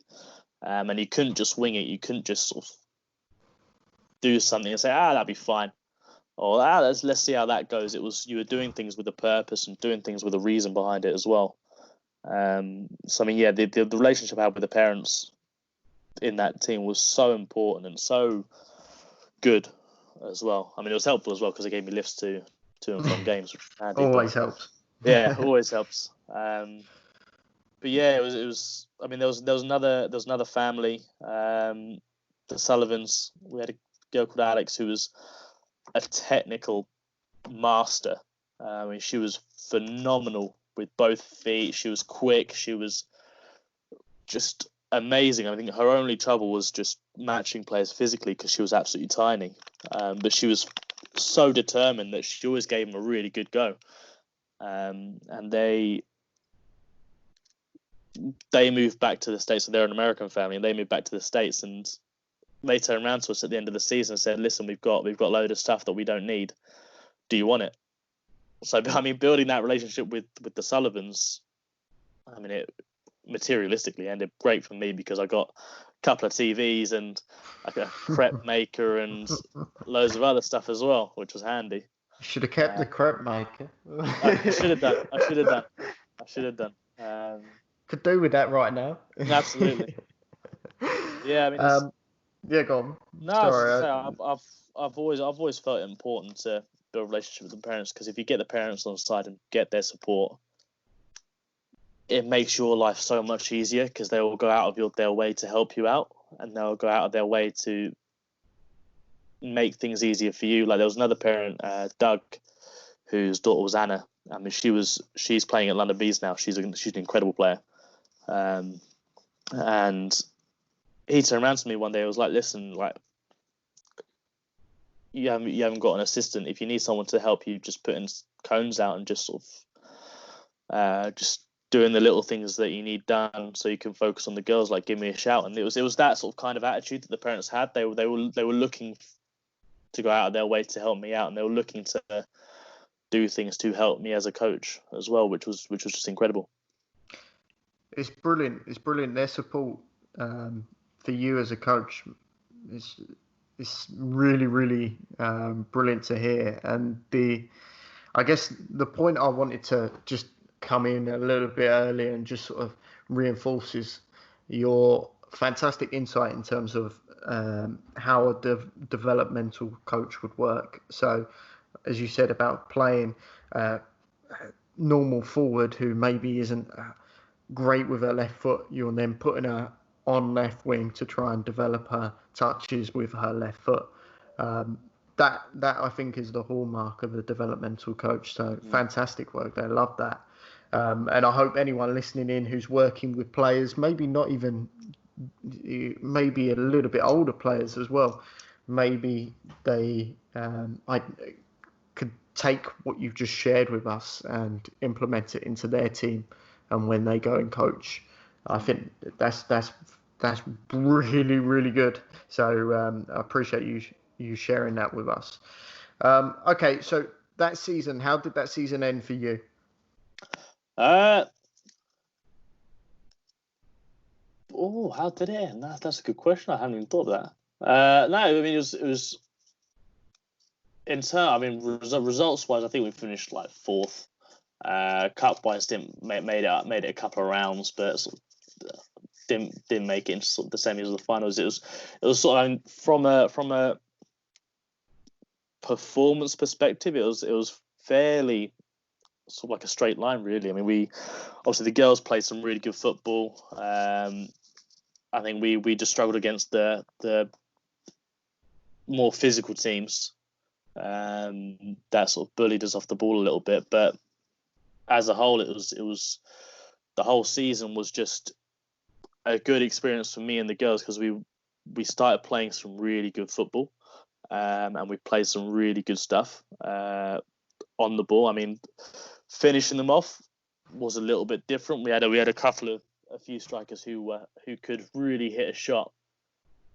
[SPEAKER 2] and you couldn't just wing it. You couldn't just sort of do something and say, that'd be fine, or let's see how that goes. You were doing things with a purpose and doing things with a reason behind it as well. So I mean, yeah, the relationship I had with the parents in that team was so important and so good as well. I mean, it was helpful as well because it gave me lifts to and from games, which was handy.
[SPEAKER 1] Always helps.
[SPEAKER 2] Yeah, always helps. But yeah, it was. I mean, there was another family, the Sullivans. We had a girl called Alex who was a technical master. I mean, she was phenomenal with both feet. She was quick. She was just amazing. I think her only trouble was just matching players physically because she was absolutely tiny. But she was so determined that she always gave them a really good go. And they moved back to the States. So they're an American family, and they moved back to the States. And they turned around to us at the end of the season and said, "Listen, we've got a load of stuff that we don't need. Do you want it?" So I mean, building that relationship with the Sullivans, I mean, it materialistically ended great for me because I got a couple of TVs and like a crepe maker and loads of other stuff as well, which was handy.
[SPEAKER 1] Should have kept the crepe maker.
[SPEAKER 2] I should have done.
[SPEAKER 1] could do with that right now.
[SPEAKER 2] Absolutely. Yeah, I mean,
[SPEAKER 1] yeah, go on.
[SPEAKER 2] no, I was just
[SPEAKER 1] Sorry.
[SPEAKER 2] to say, I've always felt it important to build a relationship with the parents, because if you get the parents on side and get their support, it makes your life so much easier, because they will go out of their way to help you out, and they'll go out of their way to make things easier for you. Like there was another parent, Doug, whose daughter was Anna. I mean, she's playing at London Bees now. She's an incredible player, and he turned around to me one day. I was like, "Listen, like you haven't got an assistant. If you need someone to help you, just putting cones out and just sort of just doing the little things that you need done, so you can focus on the girls. Like, give me a shout." And it was that sort of kind of attitude that the parents had. They were looking to go out of their way to help me out, and they were looking to do things to help me as a coach as well, which was just incredible.
[SPEAKER 1] It's brilliant. It's brilliant. Their support for you as a coach is really, really brilliant to hear. And I guess the point I wanted to just come in a little bit earlier and just sort of reinforces your fantastic insight in terms of how a developmental coach would work. So, as you said about playing normal forward who maybe isn't great with her left foot, you're then putting her on left wing to try and develop her touches with her left foot. That I think is the hallmark of a developmental coach. So fantastic work there. Love that. And I hope anyone listening in who's working with players, maybe not even, maybe a little bit older players as well, maybe they I could take what you've just shared with us and implement it into their team, and when they go and coach. I think that's really, really good. So I appreciate you sharing that with us. Okay, so that season, how did that season end for you?
[SPEAKER 2] How did it end? That's a good question. I haven't even thought of that. No, I mean it was in turn. I mean results wise, I think we finished like fourth. Cup wise, didn't made it a couple of rounds, but sort of didn't make it into sort of the semis or the finals. It was sort of, I mean, from a performance perspective, it was fairly sort of like a straight line, really. I mean, we obviously the girls played some really good football. I think we just struggled against the more physical teams that sort of bullied us off the ball a little bit. But as a whole, it was the whole season was just a good experience for me and the girls, because we started playing some really good football, and we played some really good stuff on the ball. I mean, finishing them off was a little bit different. We had a few strikers who could really hit a shot,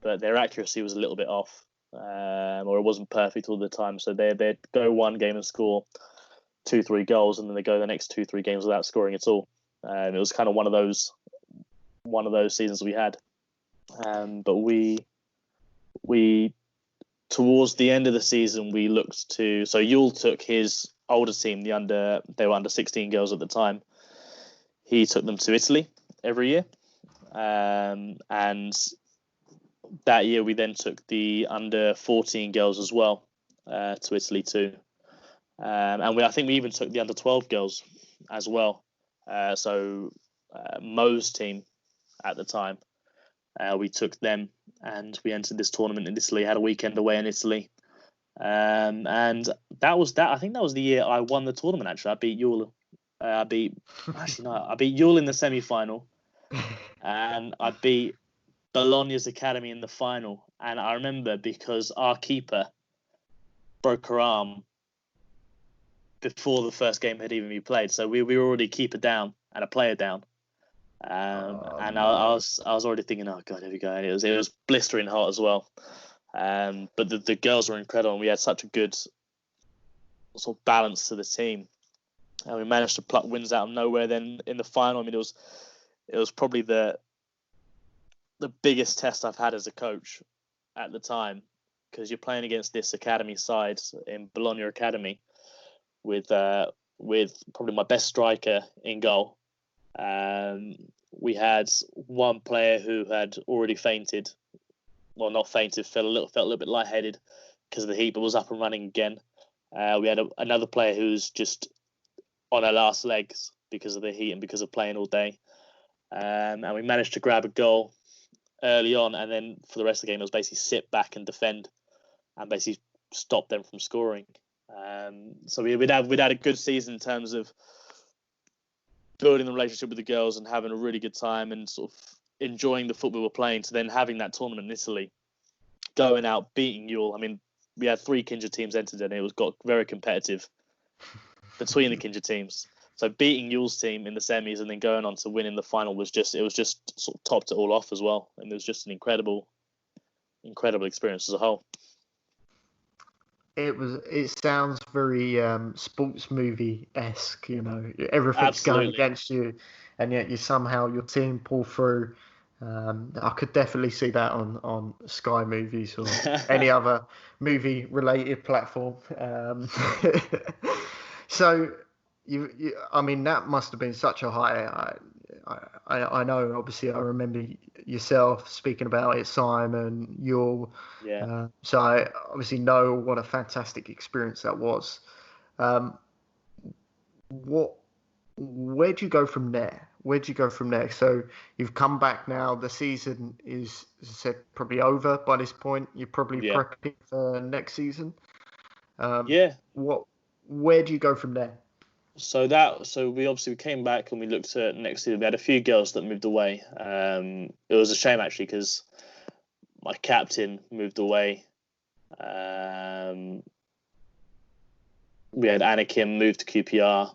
[SPEAKER 2] but their accuracy was a little bit off, or it wasn't perfect all the time. So they'd go one game and score 2-3 goals, and then they go the next 2-3 games without scoring at all. And it was kind of one of those seasons we had. But we towards the end of the season, we looked to, so Yule took his older team, they were under 16 girls at the time. He took them to Italy every year, and that year we then took the under 14 girls as well to Italy too. And I think we even took the under 12 girls as well. So Mo's team at the time, we took them, and we entered this tournament in Italy. Had a weekend away in Italy, and that was that. I think that was the year I won the tournament. Actually, I beat Yule. I beat Yule in the semi-final, and I beat Bologna's academy in the final. And I remember because our keeper broke her arm before the first game had even been played, so we were already keeper down and a player down. I was already thinking, oh god, here we go. And it was blistering hot as well. But the girls were incredible, and we had such a good sort of balance to the team, and we managed to pluck wins out of nowhere. Then in the final, I mean, it was probably the biggest test I've had as a coach at the time, because you're playing against this academy side in Bologna Academy with probably my best striker in goal. We had one player who had already fainted. Well, not fainted, felt a little bit lightheaded because of the heat, but was up and running again. We had another player who was just on her last legs because of the heat and because of playing all day. And we managed to grab a goal early on, and then for the rest of the game, it was basically sit back and defend and basically stop them from scoring. So we'd had a good season in terms of building the relationship with the girls and having a really good time and sort of enjoying the football we were playing, to then having that tournament in Italy, going out, beating Ewell. I mean, we had 3 Kindred teams entered and it got very competitive between the Kindred teams. So beating Ewell's team in the semis and then going on to win in the final was just sort of topped it all off as well. And it was just an incredible experience as a whole.
[SPEAKER 1] It sounds very sports movie-esque, everything's
[SPEAKER 2] Absolutely.
[SPEAKER 1] going against you, and yet your team pull through. I could definitely see that on Sky Movies or any other movie-related platform. So I mean, that must have been such a high. I know, obviously, I remember yourself speaking about it, Simon, Yule.
[SPEAKER 2] Yeah.
[SPEAKER 1] So I obviously know what a fantastic experience that was. Where do you go from there? So you've come back now. The season is, as I said, probably over by this point. You're probably prepping for next season. Where do you go from there?
[SPEAKER 2] So we came back and we looked at next season. We had a few girls that moved away. It was a shame actually because my captain moved away. We had Anna Kim move to QPR.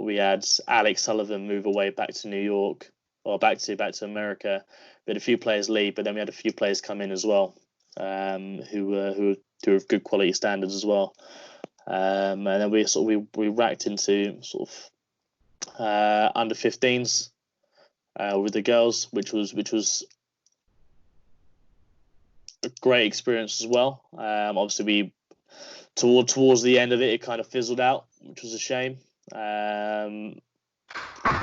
[SPEAKER 2] We had Alex Sullivan move away back to New York, or back to America. We had a few players leave, but then we had a few players come in as well, who were of good quality standards as well. And then we racked into sort of under 15s with the girls, which was a great experience as well. Obviously, towards the end of it kind of fizzled out, which was a shame.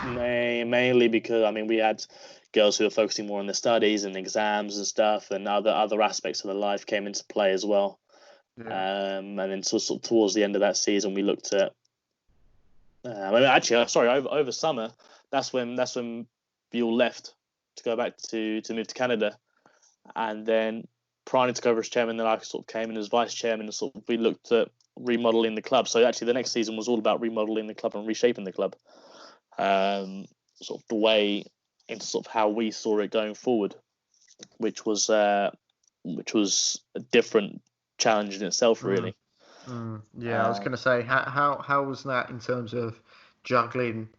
[SPEAKER 2] Mainly because we had girls who were focusing more on their studies and exams and stuff, and other aspects of their life came into play as well. Yeah. And then sort of towards the end of that season, we looked at. Over summer, that's when Buell left to go back to move to Canada, and then Prani took over as chairman. Then I sort of came in as vice chairman, and sort of we looked at remodeling the club. So actually, the next season was all about remodeling the club and reshaping the club, sort of the way into sort of how we saw it going forward, which was a different challenge in itself, really.
[SPEAKER 1] Yeah, I was going to say, how was that in terms of juggling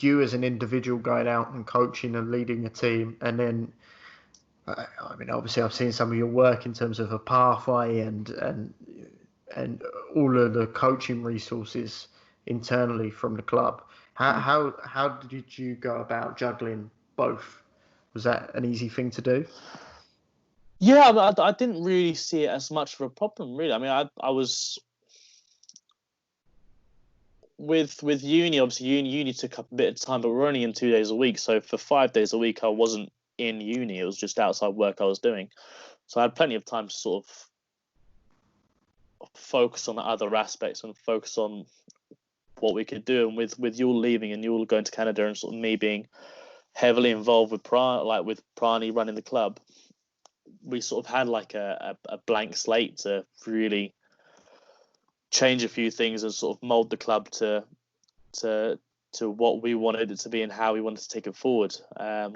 [SPEAKER 1] you as an individual going out and coaching and leading a team, and then obviously I've seen some of your work in terms of a pathway and all of the coaching resources internally from the club. How did you go about juggling both? Was that an easy thing to do?
[SPEAKER 2] Yeah, I didn't really see it as much of a problem, really. I was with uni. Obviously, uni took up a bit of time, but we're only in 2 days a week. So for 5 days a week, I wasn't in uni. It was just outside work I was doing. So I had plenty of time to sort of focus on the other aspects and focus on what we could do. And with Yule leaving and Yule going to Canada and sort of me being heavily involved with Prani running the club, we sort of had like a blank slate to really change a few things and sort of mold the club to what we wanted it to be and how we wanted to take it forward. I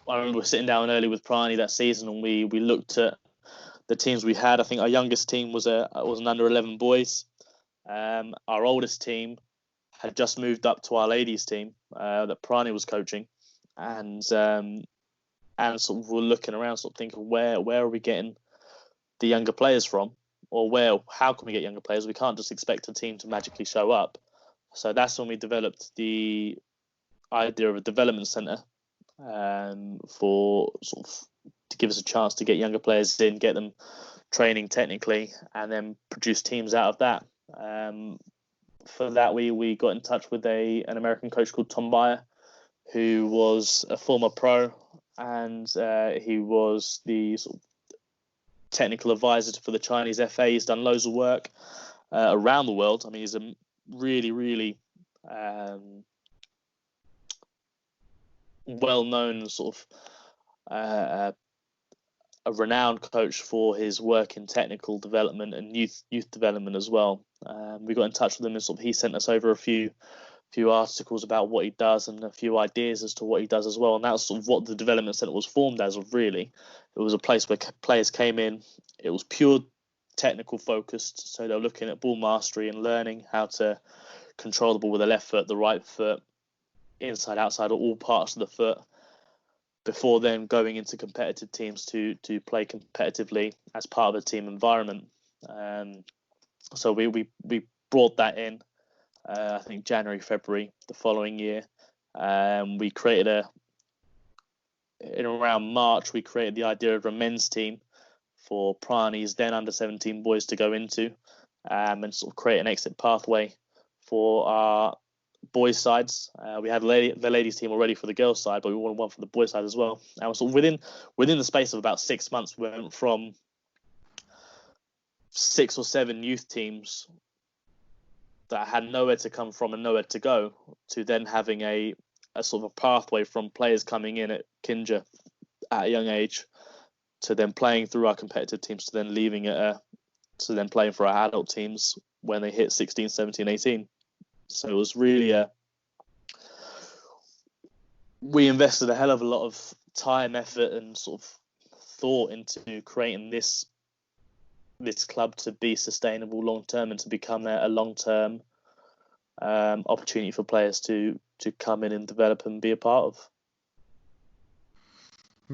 [SPEAKER 2] remember sitting down early with Prani that season and we looked at the teams we had. I think our youngest team was an under 11 boys. Our oldest team had just moved up to our ladies team that Prani was coaching, and sort of we're looking around, sort of thinking where are we getting the younger players from, or how can we get younger players? We can't just expect a team to magically show up. So that's when we developed the idea of a development centre for sort of to give us a chance to get younger players in, get them training technically, and then produce teams out of that. for that, we got in touch with an American coach called Tom Byer, who was a former pro, and he was the sort of technical advisor for the Chinese FA. He's done loads of work around the world. I mean, he's a really, really well-known sort of a renowned coach for his work in technical development and youth development as well. We got in touch with him, and sort of he sent us over a few articles about what he does and a few ideas as to what he does as well. And that's sort of what the development centre was formed as of, really. It was a place where players came in. It was pure technical focused. So they were looking at ball mastery and learning how to control the ball with the left foot, the right foot, inside, outside, all parts of the foot, before then going into competitive teams to play competitively as part of a team environment. So we brought that in, I think January, February the following year. We created in around March, we created the idea of a men's team for Prani's then under 17 boys to go into, and sort of create an exit pathway for our boys' sides. We had the ladies' team already for the girls' side, but we wanted one for the boys' side as well. And sort of within the space of about 6 months, we went from 6 or 7 youth teams that had nowhere to come from and nowhere to go, to then having a sort of a pathway from players coming in at Kinja at a young age to then playing through our competitive teams to then leaving to then playing for our adult teams when they hit 16, 17, 18. So it was really we invested a hell of a lot of time, effort, and sort of thought into creating this club to be sustainable long term and to become a long term opportunity for players to come in and develop and be a part of.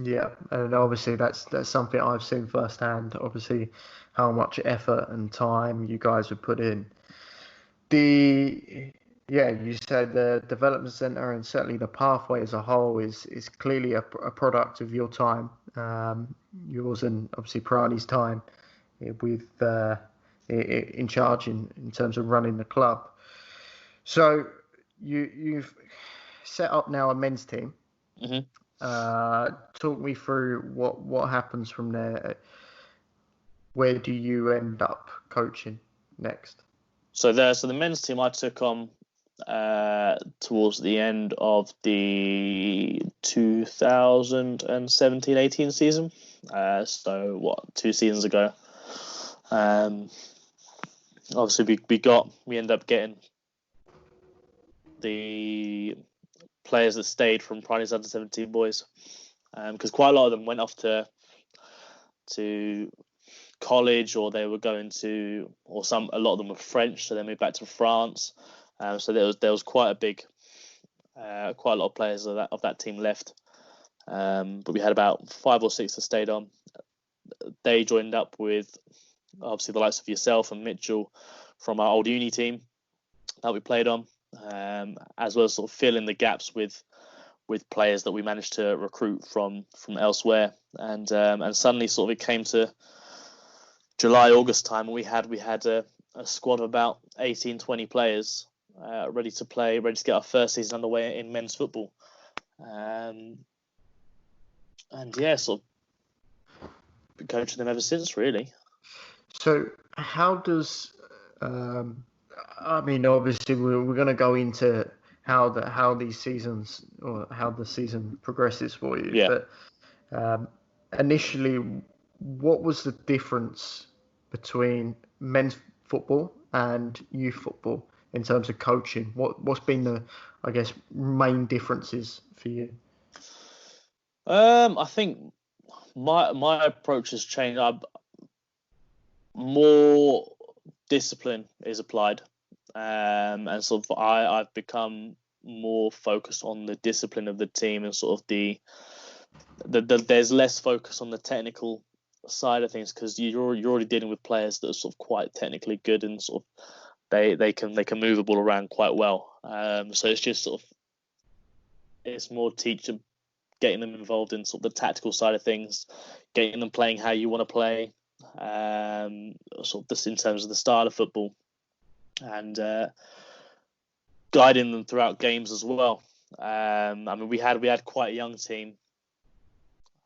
[SPEAKER 1] Yeah, and obviously that's something I've seen firsthand. Obviously, how much effort and time you guys have put in. You said the development center and certainly the pathway as a whole is clearly a product of your time, yours and obviously Prani's time with in charge in terms of running the club. So you've set up now a men's team.
[SPEAKER 2] Mm-hmm.
[SPEAKER 1] Talk me through what happens from there. Where do you end up coaching next?
[SPEAKER 2] So the men's team I took on towards the end of the 2017-18 season. So 2 seasons ago. Obviously we ended up getting the players that stayed from Prani's under 17 boys, because quite a lot of them went off to college, or they were going to, or a lot of them were French, so they moved back to France. So there was quite a lot of players of that team left. But we had about 5 or 6 that stayed on. They joined up with obviously the likes of yourself and Mitchell from our old uni team that we played on, as well as sort of filling the gaps with players that we managed to recruit from elsewhere. And suddenly sort of it came to July, August time, and we had a squad of about 18, 20 players ready to play, ready to get our first season underway in men's football. And yeah, sort of been coaching them ever since, really.
[SPEAKER 1] So how does obviously we're going to go into how these seasons, or how the season progresses for you.
[SPEAKER 2] Yeah.
[SPEAKER 1] But initially, what was the difference between men's football and youth football in terms of coaching? What's been the, I guess, main differences for you?
[SPEAKER 2] I think my approach has changed. More discipline is applied, and sort of I've become more focused on the discipline of the team, and sort of there's less focus on the technical side of things, because you're already dealing with players that are sort of quite technically good, and sort of they can move the ball around quite well. So it's just sort of, it's more teaching, getting them involved in sort of the tactical side of things, getting them playing how you want to play, sort of just in terms of the style of football. And guiding them throughout games as well. I mean, we had quite a young team.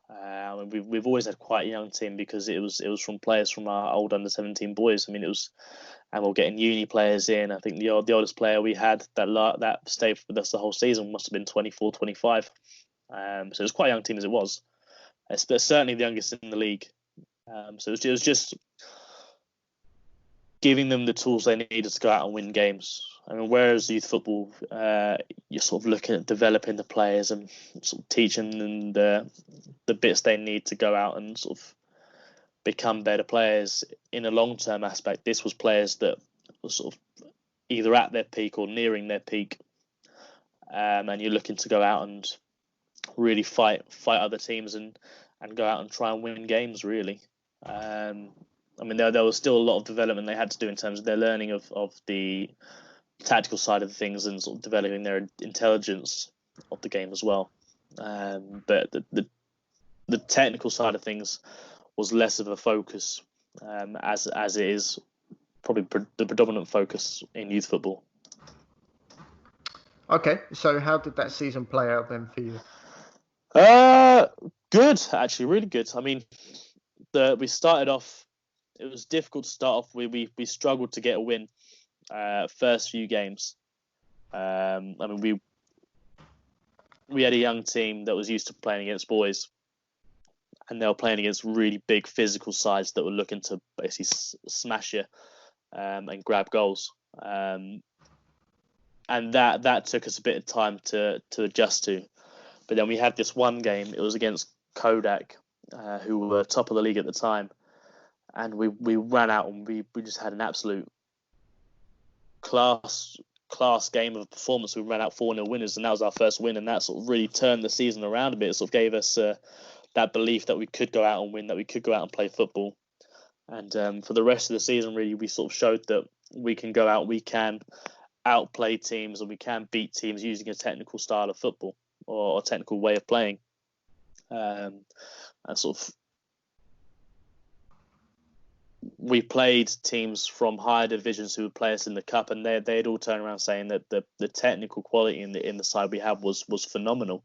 [SPEAKER 2] We've always had quite a young team because it was from players from our old under-17 boys. I mean, and we're getting uni players in. I think the oldest player we had that stayed with us the whole season must have been 24, 25. So it was quite a young team as it was. It's certainly the youngest in the league. So it was just giving them the tools they needed to go out and win games. I mean, whereas youth football, you're sort of looking at developing the players and sort of teaching them the bits they need to go out and sort of become better players in a long-term aspect. This was players that were sort of either at their peak or nearing their peak, and you're looking to go out and really fight other teams and go out and try and win games, really. I mean, there was still a lot of development they had to do in terms of their learning of the tactical side of things and sort of developing their intelligence of the game as well. But the technical side of things was less of a focus, as it is probably the predominant focus in youth football.
[SPEAKER 1] Okay, so how did that season play out then for you?
[SPEAKER 2] Good, actually, really good. I mean, we started off. It was difficult to start off. We struggled to get a win. First few games. I mean, we had a young team that was used to playing against boys, and they were playing against really big physical sides that were looking to basically smash you and grab goals. And that took us a bit of time to adjust to. But then we had this one game. It was against Kodak, who were top of the league at the time, and we ran out and we just had an absolute class game of performance. We ran out 4-0 winners, and that was our first win, and that sort of really turned the season around a bit. It sort of gave us that belief that we could go out and win, that we could go out and play football. And for the rest of the season, really, we sort of showed that we can go out, we can outplay teams, and we can beat teams using a technical style of football or a technical way of playing. And sort of we played teams from higher divisions who would play us in the cup, and they'd all turn around saying that the technical quality in the side we had was phenomenal.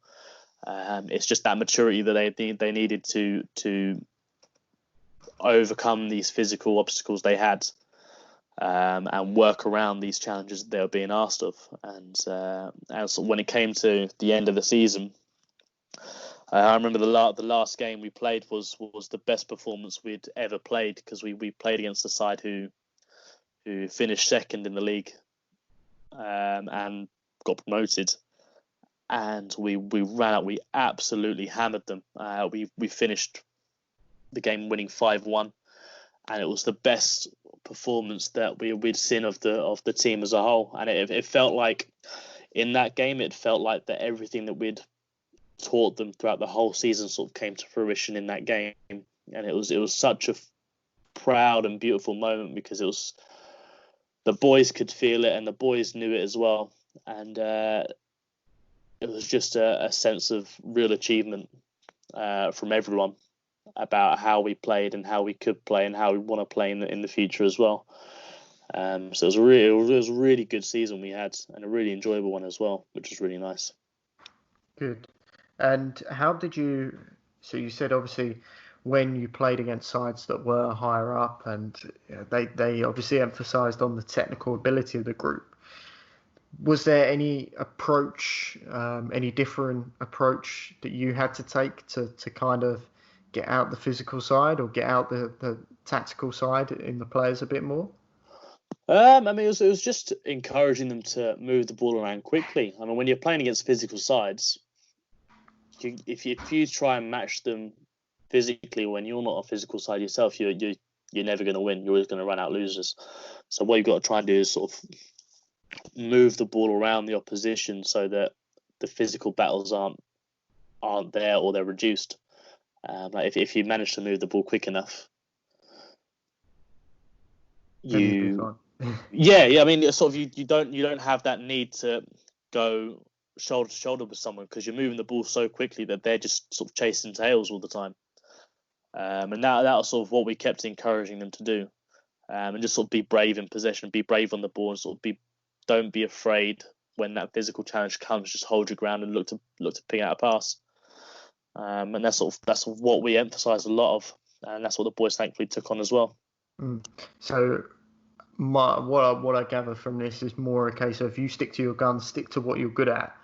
[SPEAKER 2] It's just that maturity that they needed to overcome these physical obstacles they had, and work around these challenges that they were being asked of. And so when it came to the end of the season, I remember the last game we played was the best performance we'd ever played, because we played against a side who finished second in the league, and got promoted. And we ran out. We absolutely hammered them. We finished the game winning 5-1, and it was the best performance that we'd seen of the team as a whole. And it felt like in that game, it felt like that everything that we'd taught them throughout the whole season sort of came to fruition in that game. And it was such a proud and beautiful moment, because it was, the boys could feel it and the boys knew it as well. And it was just a sense of real achievement from everyone about how we played and how we could play and how we want to play in the future as well. So it was a really good season we had, and a really enjoyable one as well, which was really nice.
[SPEAKER 1] Good. And how did you? So you said obviously when you played against sides that were higher up, and they obviously emphasised on the technical ability of the group. Was there any approach, any different approach that you had to take to kind of get out the physical side or get out the tactical side in the players a bit more?
[SPEAKER 2] I mean, it was just encouraging them to move the ball around quickly. I mean, when you're playing against physical sides, if you try and match them physically when you're not a physical side yourself, you're never going to win. You're always going to run out losers. So what you've got to try and do is sort of move the ball around the opposition so that the physical battles aren't there, or they're reduced. Like if you manage to move the ball quick enough, yeah. I mean, sort of you don't have that need to go shoulder to shoulder with someone, because you're moving the ball so quickly that they're just sort of chasing tails all the time. And that was sort of what we kept encouraging them to do, and just sort of be brave in possession, be brave on the ball, and sort of don't be afraid when that physical challenge comes, just hold your ground and look to ping out a pass. And that's what we emphasise a lot of, and that's what the boys thankfully took on as well.
[SPEAKER 1] So what I gather from this is more a case of you stick to your guns, stick to what you're good at,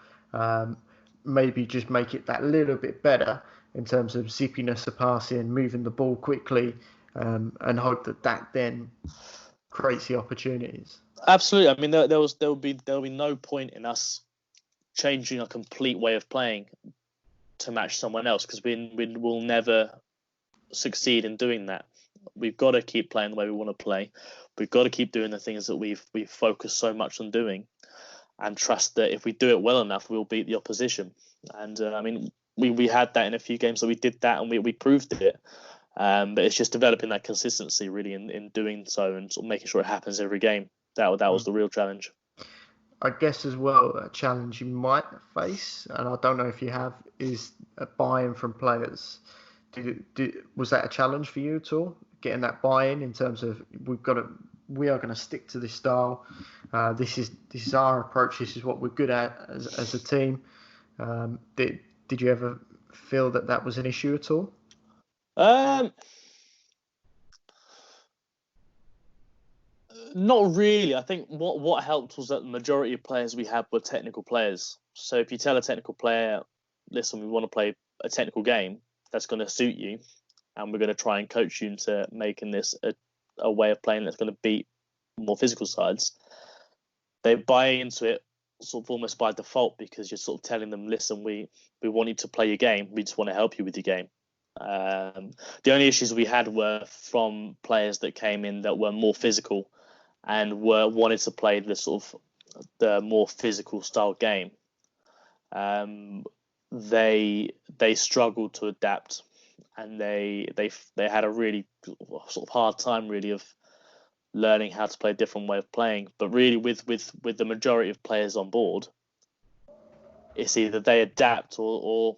[SPEAKER 1] maybe just make it that little bit better in terms of zippiness of passing, moving the ball quickly, and hope that then creates the opportunities.
[SPEAKER 2] Absolutely. I mean, there'll be no point in us changing a complete way of playing to match someone else, because we will never succeed in doing that. We've got to keep playing the way we want to play. We've got to keep doing the things that we've focused so much on doing, and trust that if we do it well enough, we'll beat the opposition. And I mean, we had that in a few games, so we did that and we proved it. But it's just developing that consistency really in doing so, and sort of making sure it happens every game. That was the real challenge.
[SPEAKER 1] I guess as well, a challenge you might face, and I don't know if you have, is a buy-in from players. Was that a challenge for you at all? Getting that buy-in in terms of we are going to stick to this style. This is our approach. This is what we're good at as a team. Did you ever feel that was an issue at all?
[SPEAKER 2] Not really. I think what helped was that the majority of players we had were technical players. So if you tell a technical player, listen, we want to play a technical game that's going to suit you, and we're going to try and coach you into making this a way of playing that's going to beat more physical sides, they buy into it sort of almost by default, because you're sort of telling them, listen, we want you to play your game. We just want to help you with your game. The only issues we had were from players that came in that were more physical and wanted to play the more physical style game. They struggled to adapt, and they had a really sort of hard time really of learning how to play a different way of playing. But really, with the majority of players on board, it's either they adapt or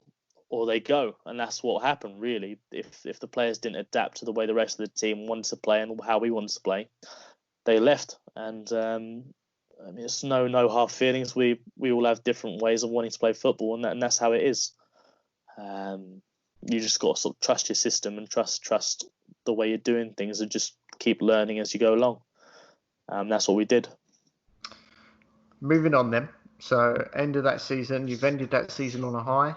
[SPEAKER 2] they go, and that's what happened really. If the players didn't adapt to the way the rest of the team wanted to play and how we wanted to play, they left. And I mean, it's no hard feelings. We all have different ways of wanting to play football, and that's how it is. You just got to sort of trust your system and trust the way you're doing things, and just keep learning as you go along. That's what we did. Moving
[SPEAKER 1] on then. So end of that season, you've ended that season on a high.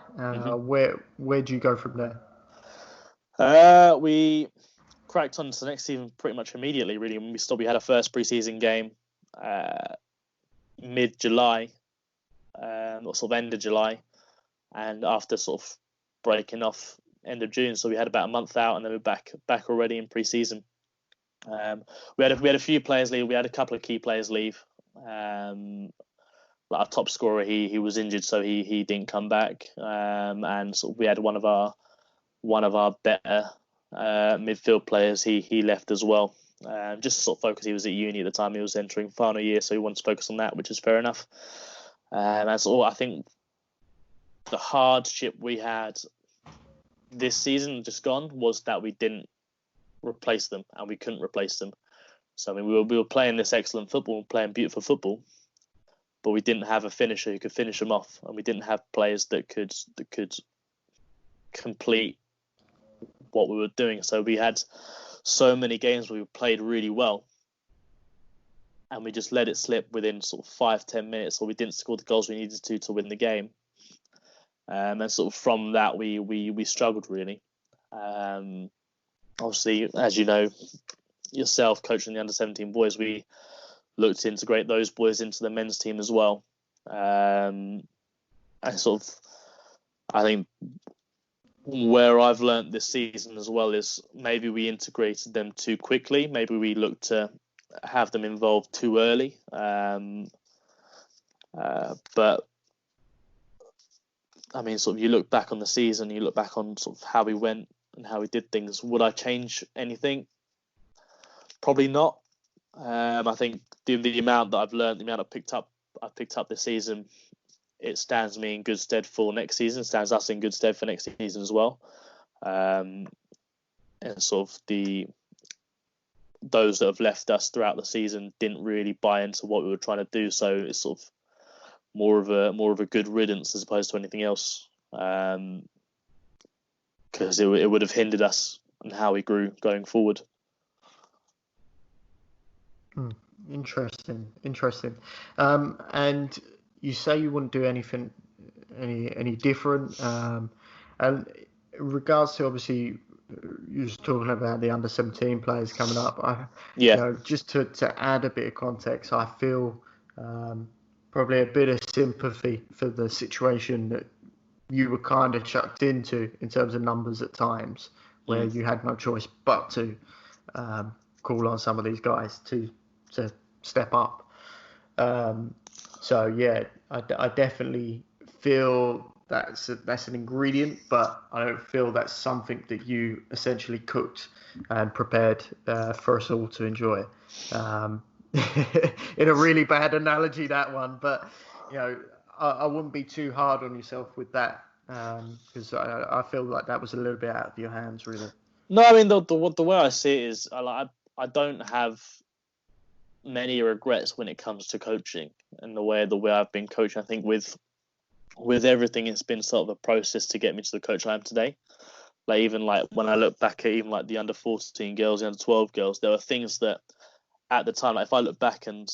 [SPEAKER 1] Where do you go from
[SPEAKER 2] there? We cracked on to the next season pretty much immediately, really. When we had our first pre-season game mid-July, or sort of end of July, and after sort of breaking off end of June, so we had about a month out, and then we're back already in pre-season. We had a few players leave. We had a couple of key players leave. Like our top scorer, he was injured, so he didn't come back. And sort of we had one of our better midfield players. He left as well. Just to sort of focus. He was at uni at the time. He was entering final year, so he wanted to focus on that, which is fair enough. And so I think the hardship we had this season just gone was that we didn't replace them, and we couldn't replace them. So I mean, we were playing this excellent football, playing beautiful football, but we didn't have a finisher who could finish them off, and we didn't have players that could complete what we were doing. So we had so many games where we played really well, and we just let it slip within sort of 5-10 minutes, or we didn't score the goals we needed to win the game. And sort of from that, we struggled really. Obviously, as you know, yourself coaching the under-17 boys, we looked to integrate those boys into the men's team as well. And sort of, I think where I've learnt this season as well is maybe we integrated them too quickly. Maybe we looked to have them involved too early. But I mean, sort of, you look back on the season, you look back on sort of how we went and how we did things. Would I change anything? Probably not. I think the amount that I've learned, the amount I've picked up this season, it stands me in good stead for next season. Stands us in good stead for next season as well. And sort of those that have left us throughout the season didn't really buy into what we were trying to do. So it's sort of more of a good riddance as opposed to anything else, because it would have hindered us and how we grew going forward.
[SPEAKER 1] Interesting. And you say you wouldn't do anything any different. And in regards to, obviously, you was talking about the under 17 players coming up. Just to add a bit of context, I feel probably a bit of sympathy for the situation that you were kind of chucked into in terms of numbers at times, where you had no choice but to call on some of these guys to step up. So yeah, I definitely feel that's an ingredient, but I don't feel that's something that you essentially cooked and prepared for us all to enjoy. In a really bad analogy, that one, but I wouldn't be too hard on yourself with that, because I feel like that was a little bit out of your hands, really.
[SPEAKER 2] No, I mean the way I see it is, I don't have many regrets when it comes to coaching and the way I've been coaching. I think with everything, it's been sort of a process to get me to the coach I am today. Like, even like when I look back at even like the under 14 girls, the under 12 girls, there were things that at the time, like if I look back and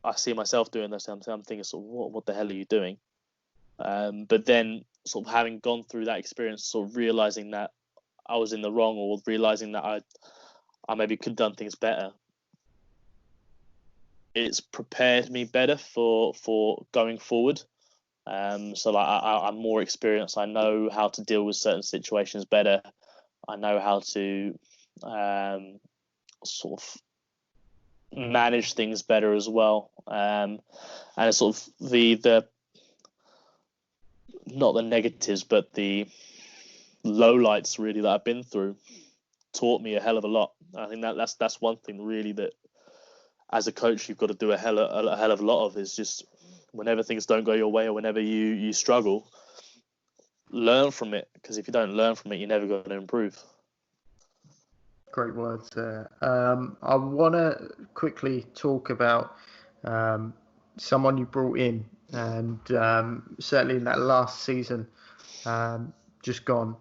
[SPEAKER 2] I see myself doing this, I'm thinking sort of, what the hell are you doing? But then sort of having gone through that experience, sort of realizing that I was in the wrong, or realizing that I maybe could have done things better, it's prepared me better for going forward. So like I'm more experienced. I know how to deal with certain situations better. I know how to sort of manage things better as well. And it's sort of the not the negatives, but the lowlights really that I've been through taught me a hell of a lot. I think that's one thing really that as a coach you've got to do a hell of a lot of, is just whenever things don't go your way or whenever you struggle, learn from it, because if you don't learn from it, you're never going to improve.
[SPEAKER 1] Great words there. I want to quickly talk about someone you brought in, and certainly in that last season just gone,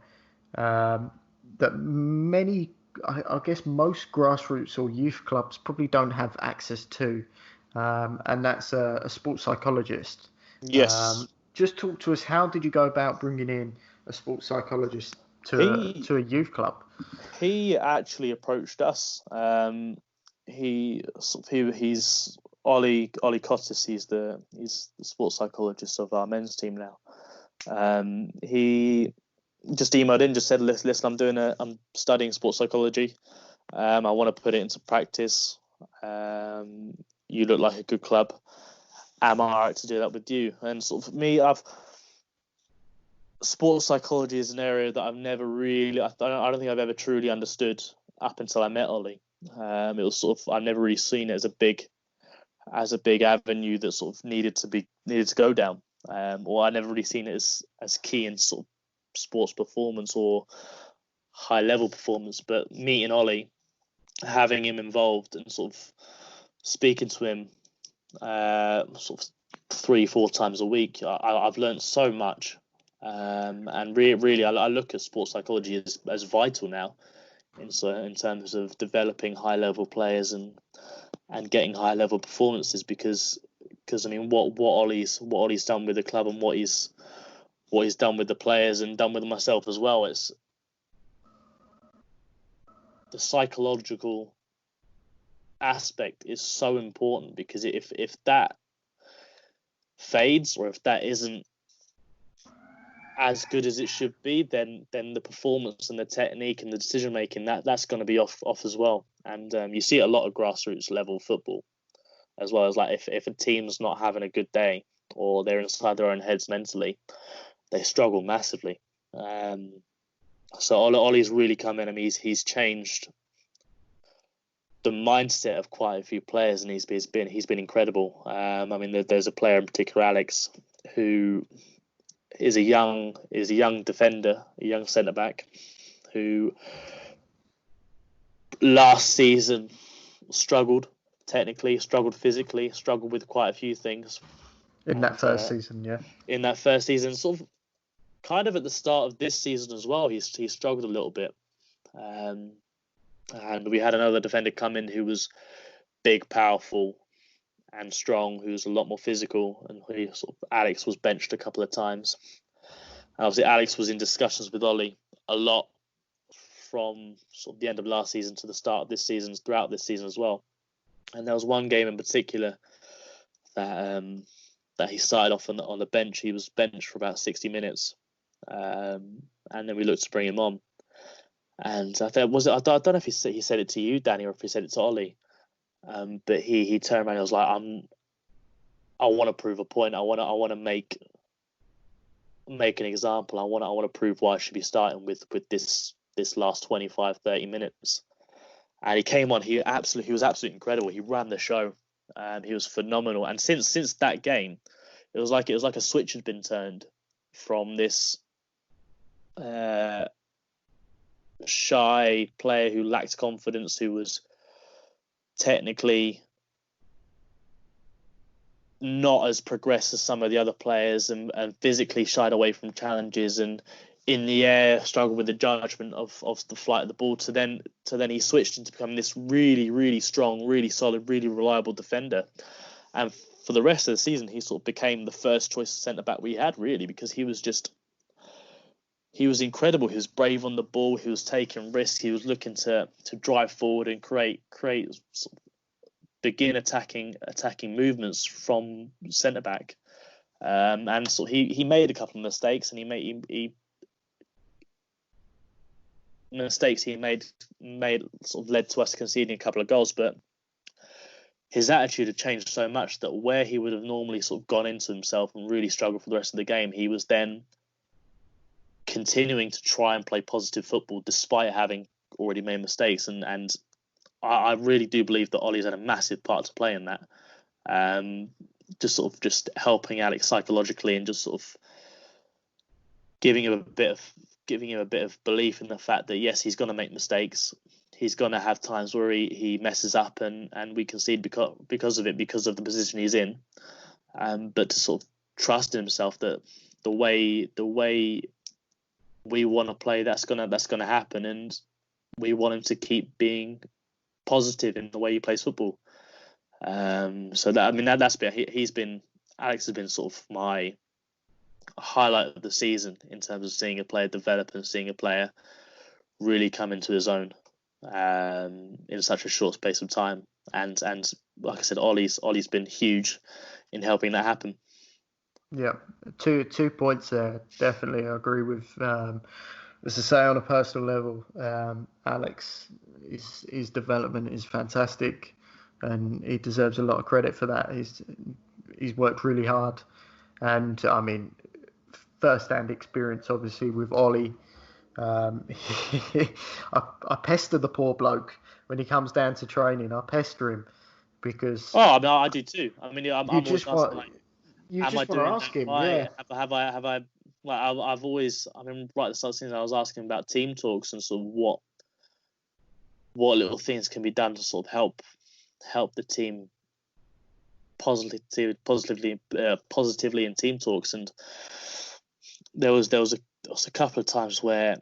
[SPEAKER 1] that many, I guess most grassroots or youth clubs probably don't have access to, and that's a sports psychologist.
[SPEAKER 2] Yes.
[SPEAKER 1] Just talk to us. How did you go about bringing in a sports psychologist to a youth club?
[SPEAKER 2] He actually approached us. He's Ollie Cottis. He's the sports psychologist of our men's team now. He just emailed in, just said, "Listen, I'm studying sports psychology. I want to put it into practice. You look like a good club. Am I alright to do that with you?" And sort of me, sports psychology is an area that I've never really, I don't think I've ever truly understood up until I met Ollie. It was sort of, I've never really seen it as a big avenue that sort of needed to go down. Or I never really seen it as key in sort of sports performance or high level performance. But meeting Ollie, having him involved and sort of speaking to him sort of 3-4 times a week, I've learned so much. And really, I look at sports psychology as vital now in terms of developing high level players and getting high level performances, because I mean what Ollie's done with the club and what he's done with the players and done with myself as well. It's the psychological aspect is so important, because if that fades, or if that isn't as good as it should be, then the performance and the technique and the decision making, that's going to be off as well. And you see a lot of grassroots level football, as well as like if a team's not having a good day or they're inside their own heads mentally, they struggle massively. So Ollie's really come in. I mean, he's changed the mindset of quite a few players, and he's been incredible. I mean, there's a player in particular, Alex, who is a young defender, a young centre back, who last season struggled technically, struggled physically, struggled with quite a few things.
[SPEAKER 1] In that first season, yeah.
[SPEAKER 2] In that first season, sort of, kind of at the start of this season as well, he struggled a little bit. And we had another defender come in who was big, powerful, and strong, who was a lot more physical. And Alex was benched a couple of times. And obviously, Alex was in discussions with Ollie a lot from sort of the end of last season to the start of this season, throughout this season as well. And there was one game in particular that he started off on the bench. He was benched for about 60 minutes, and then we looked to bring him on. And I don't know if he said it to you, Danny, or if he said it to Ollie. But he turned around and was like, I want to prove a point. I want to make an example. I want to prove why I should be starting with this last 25, 30 minutes. And he came on. He was absolutely incredible. He ran the show. He was phenomenal. And since that game, it was like a switch had been turned from this shy player who lacked confidence, who was technically not as progressed as some of the other players, and physically shied away from challenges, and in the air struggled with the judgment of the flight of the ball, to then he switched into becoming this really, really strong, really solid, really reliable defender. And for the rest of the season, he sort of became the first choice centre back we had, really, because he was incredible. He was brave on the ball. He was taking risks. He was looking to drive forward and create sort of begin attacking movements from centre back. And so he made a couple of mistakes, and mistakes he made sort of led to us conceding a couple of goals. But his attitude had changed so much that where he would have normally sort of gone into himself and really struggled for the rest of the game, he was then continuing to try and play positive football despite having already made mistakes. And I really do believe that Ollie's had a massive part to play in that. Just helping Alex psychologically, and just sort of giving him a bit of belief in the fact that yes, he's going to make mistakes. He's going to have times where he messes up and we concede because of it, because of the position he's in. But to sort of trust in himself that the way we want to play, that's gonna happen, and we want him to keep being positive in the way he plays football. So that's been Alex has been sort of my highlight of the season in terms of seeing a player develop and seeing a player really come into his own in such a short space of time. And like I said, Ollie's been huge in helping that happen.
[SPEAKER 1] Yeah, two points there. Definitely, I agree with. As I say, on a personal level, Alex, his development is fantastic, and he deserves a lot of credit for that. He's worked really hard, and I mean, first-hand experience, obviously, with Ollie. I pester the poor bloke when he comes down to training. I pester him because.
[SPEAKER 2] Oh, I mean, I do too. I mean, I'm always asking, like,
[SPEAKER 1] you just want to ask him, yeah.
[SPEAKER 2] Have I? Like, I've always. I mean, right at the start of the season, I was asking about team talks and sort of what little things can be done to sort of help the team positively in team talks. And there was a couple of times where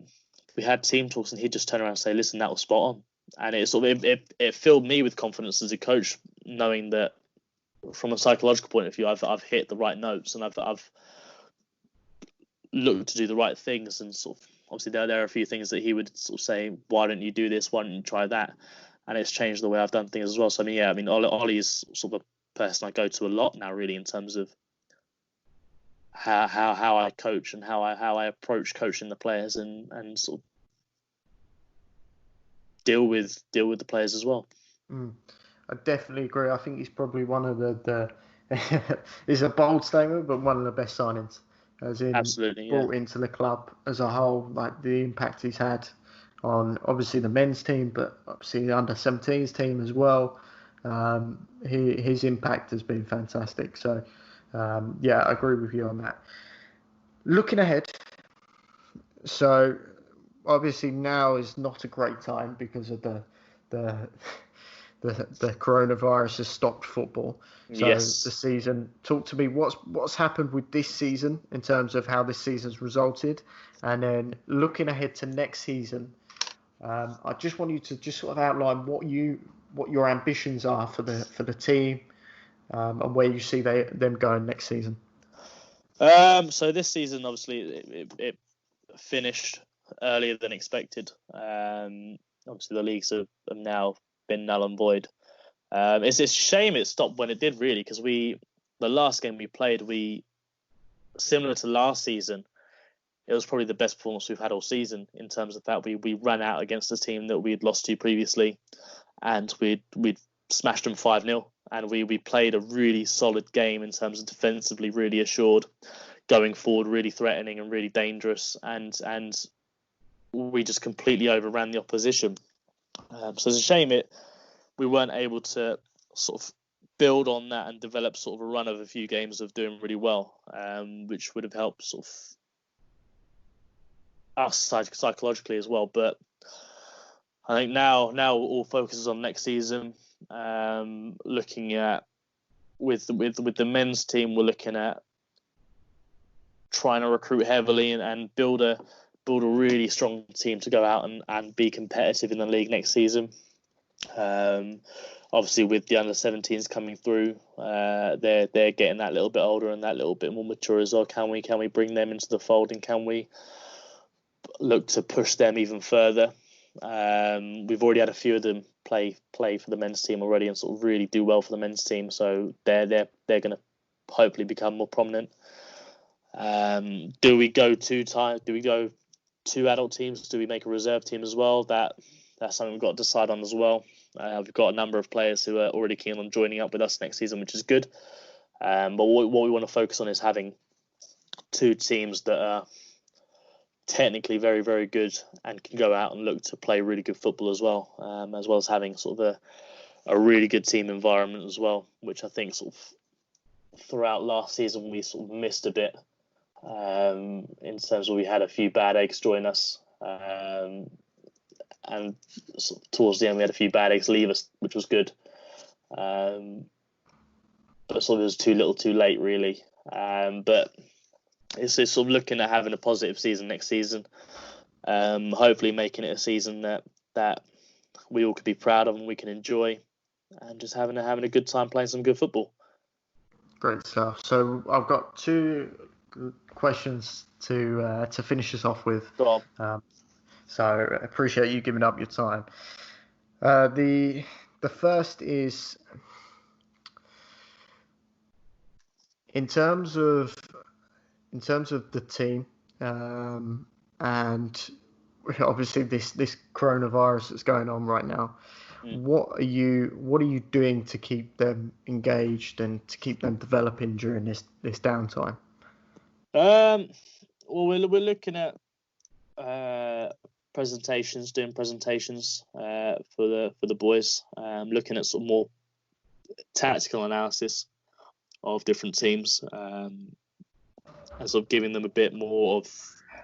[SPEAKER 2] we had team talks and he'd just turn around and say, "Listen, that was spot on," and it filled me with confidence as a coach, knowing that from a psychological point of view, I've hit the right notes, and I've looked to do the right things. And sort of obviously there are a few things that he would sort of say, "Why don't you do this? Why don't you try that?" And it's changed the way I've done things as well. So I mean, Ollie is sort of a person I go to a lot now, really, in terms of how I coach and how I approach coaching the players and sort of deal with the players as well.
[SPEAKER 1] I definitely agree. I think he's probably one of the it's a bold statement, but one of the best signings, as in
[SPEAKER 2] absolutely
[SPEAKER 1] brought into the club as a whole. Like the impact he's had on obviously the men's team, but obviously the under-17s team as well. His impact has been fantastic. So yeah, I agree with you on that. Looking ahead, so obviously now is not a great time because of the the coronavirus has stopped football. So
[SPEAKER 2] Yes.
[SPEAKER 1] the season. Talk to me. What's happened with this season in terms of how this season's resulted, and then looking ahead to next season. I just want you to just sort of outline what your ambitions are for the team, and where you see them going next season.
[SPEAKER 2] So this season, obviously, it finished earlier than expected. Obviously, the leagues have now been null and void. It's a shame it stopped when it did, really, because the last game we played, similar to last season, it was probably the best performance we've had all season in terms of that. We ran out against a team that we'd lost to previously, and we'd smashed them 5-0. And we played a really solid game in terms of defensively, really assured, going forward, really threatening and really dangerous. And we just completely overran the opposition. So it's a shame we weren't able to sort of build on that and develop sort of a run of a few games of doing really well, which would have helped sort of us psychologically as well. But I think now all focuses on next season. Looking at with the men's team, we're looking at trying to recruit heavily and build a really strong team to go out and be competitive in the league next season. Obviously, with the under-17s coming through, they're getting that little bit older and that little bit more mature as well. Can we bring them into the fold, and can we look to push them even further? We've already had a few of them play for the men's team already and sort of really do well for the men's team, so they're going to hopefully become more prominent. Do we go two adult teams? Do we make a reserve team as well? That's something we've got to decide on as well. We've got a number of players who are already keen on joining up with us next season, which is good. But what we want to focus on is having two teams that are technically very, very good and can go out and look to play really good football as well as having sort of a really good team environment as well, which I think sort of throughout last season we sort of missed a bit in terms of we had a few bad eggs join us, and sort of towards the end we had a few bad eggs leave us, which was good, but sort of it was too little too late really. But it's sort of looking at having a positive season next season, hopefully making it a season that we all could be proud of and we can enjoy, and just having a good time playing some good football.
[SPEAKER 1] Great stuff. So I've got two questions to finish us off with.
[SPEAKER 2] Go on.
[SPEAKER 1] So I appreciate you giving up your time. The first is in terms of the team, and obviously this coronavirus that's going on right now. What are you doing to keep them engaged and to keep them developing during this downtime?
[SPEAKER 2] Well, we're looking at doing presentations for the boys, looking at sort of more tactical analysis of different teams, and sort of giving them a bit more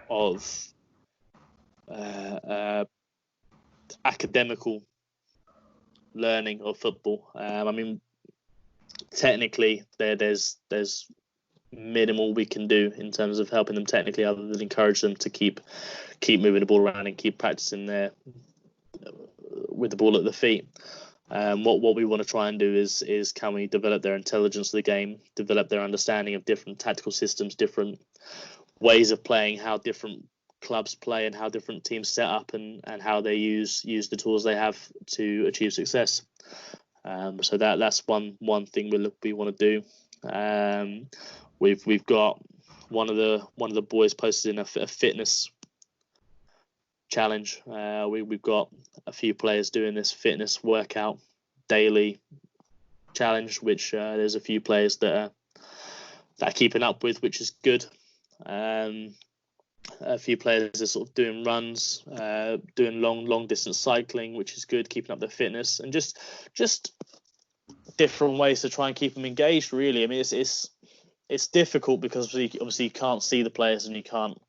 [SPEAKER 2] of academical learning of football. I mean, technically, there's minimal we can do in terms of helping them technically, other than encourage them to keep moving the ball around and keep practicing there with the ball at the feet. What we want to try and do is can we develop their intelligence of the game, develop their understanding of different tactical systems, different ways of playing, how different clubs play and how different teams set up, and how they use the tools they have to achieve success. So that's one thing we want to do. We've got one of the boys posted in a fitness challenge. We've got a few players doing this fitness workout daily challenge, which there's a few players that are keeping up with, which is good. A few players are sort of doing runs, doing long distance cycling, which is good, keeping up their fitness, and just different ways to try and keep them engaged. Really, I mean, it's difficult because obviously you can't see the players and you can't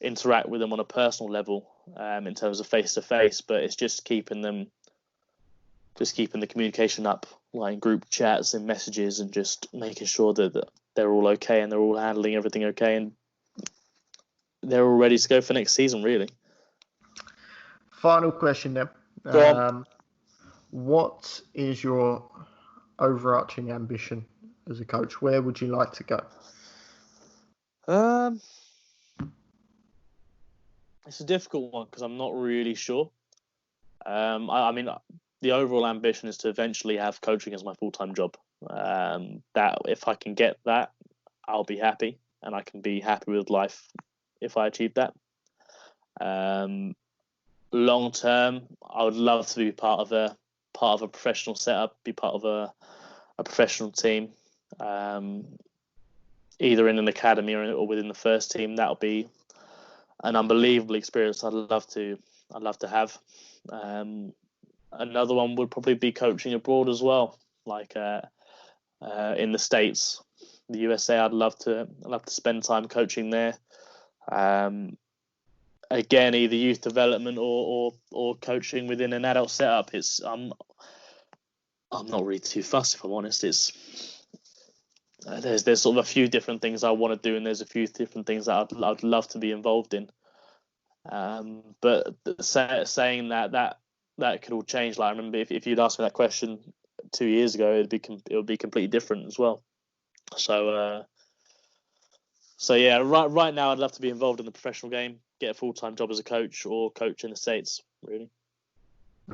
[SPEAKER 2] interact with them on a personal level in terms of face to face, but it's just keeping them just keeping the communication up, like in group chats and messages, and just making sure that they're all okay and they're all handling everything okay, and they're all ready to go for next season, really.
[SPEAKER 1] Final question then.
[SPEAKER 2] Go on.
[SPEAKER 1] What is your overarching ambition as a coach? Where would you like to
[SPEAKER 2] go? It's a difficult one because I'm not really sure. I mean, the overall ambition is to eventually have coaching as my full-time job. That if I can get that, I'll be happy, and I can be happy with life if I achieve that. Long term, I would love to be part of a professional setup, be part of a professional team, either in an academy or within the first team. That'll be an unbelievable experience. I'd love to have. Another one would probably be coaching abroad as well, like in the States, the USA. I'd love to spend time coaching there. Again, either youth development or coaching within an adult setup. I'm not really too fussed, if I'm honest. There's sort of a few different things I want to do, and there's a few different things that I'd love to be involved in. But saying that could all change. Like, I remember if you'd asked me that question 2 years ago, it would be completely different as well. So yeah, right now I'd love to be involved in the professional game, get a full-time job as a coach, or coach in the States, really.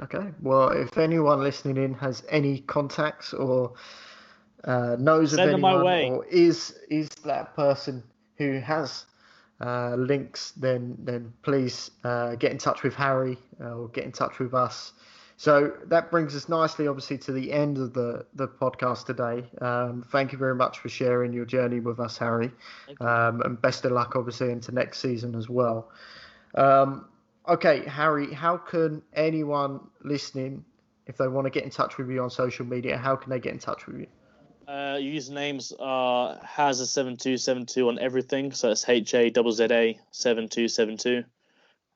[SPEAKER 1] Okay. Well, if anyone listening in has any contacts or knows
[SPEAKER 2] Send
[SPEAKER 1] of
[SPEAKER 2] them my
[SPEAKER 1] anyone,
[SPEAKER 2] way.
[SPEAKER 1] or is that person who has links, then please get in touch with Harry or get in touch with us. So that brings us nicely, obviously, to the end of the podcast today. Thank you very much for sharing your journey with us, Harry. And best of luck, obviously, into next season as well. Okay, Harry, how can anyone listening, if they want to get in touch with you on social media, how can they get in touch with you?
[SPEAKER 2] Usernames are Hazza7272 on everything. So it's HAZZA7272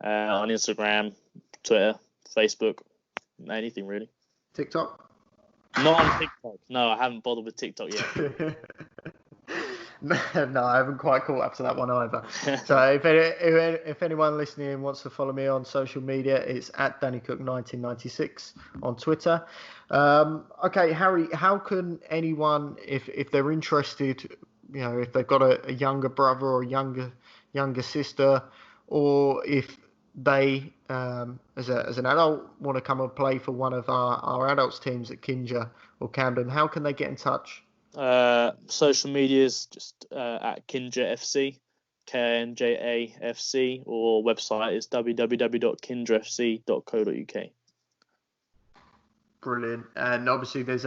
[SPEAKER 2] on Instagram, Twitter, Facebook, anything really.
[SPEAKER 1] TikTok?
[SPEAKER 2] Not on TikTok. No, I haven't bothered with TikTok yet.
[SPEAKER 1] No, I haven't quite caught up to that one either. So if anyone listening wants to follow me on social media, it's at DannyCook1996 on Twitter. Okay, Harry, how can anyone, if they're interested, if they've got a younger brother or younger sister, or if they, as an adult, want to come and play for one of our adults teams at Kinja or Camden, how can they get in touch?
[SPEAKER 2] Social media is just at Kinja FC, KNJAFC, or website is www.kinjafc.co.uk.
[SPEAKER 1] Brilliant. And obviously there's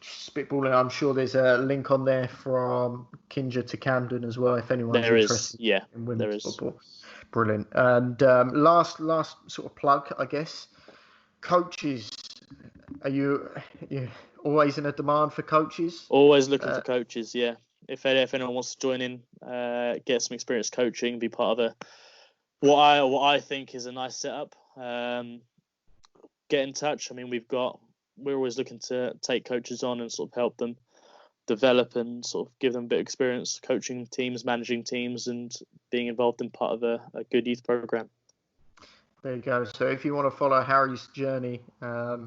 [SPEAKER 1] spitballing, I'm sure there's a link on there from Kinja to Camden as well, if anyone's interested in women's football. Brilliant. And last sort of plug, I guess. Coaches, are you always in a demand for coaches?
[SPEAKER 2] Always looking for coaches, yeah. If anyone wants to join in, get some experience coaching, be part of what I think is a nice setup, get in touch. I mean, we're always looking to take coaches on and sort of help them develop and sort of give them a bit of experience coaching teams, managing teams, and being involved in part of a good youth program.
[SPEAKER 1] There you go. So if you want to follow Harry's journey, a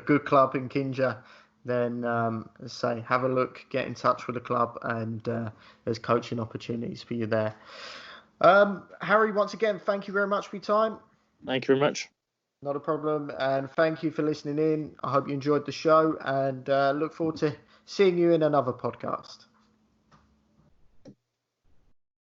[SPEAKER 1] good club in Kinja, then have a look, get in touch with the club, and there's coaching opportunities for you there. Harry, once again, thank you very much for your time.
[SPEAKER 2] Thank you very much.
[SPEAKER 1] Not a problem, and thank you for listening in. I hope you enjoyed the show, and look forward to seeing you in another podcast.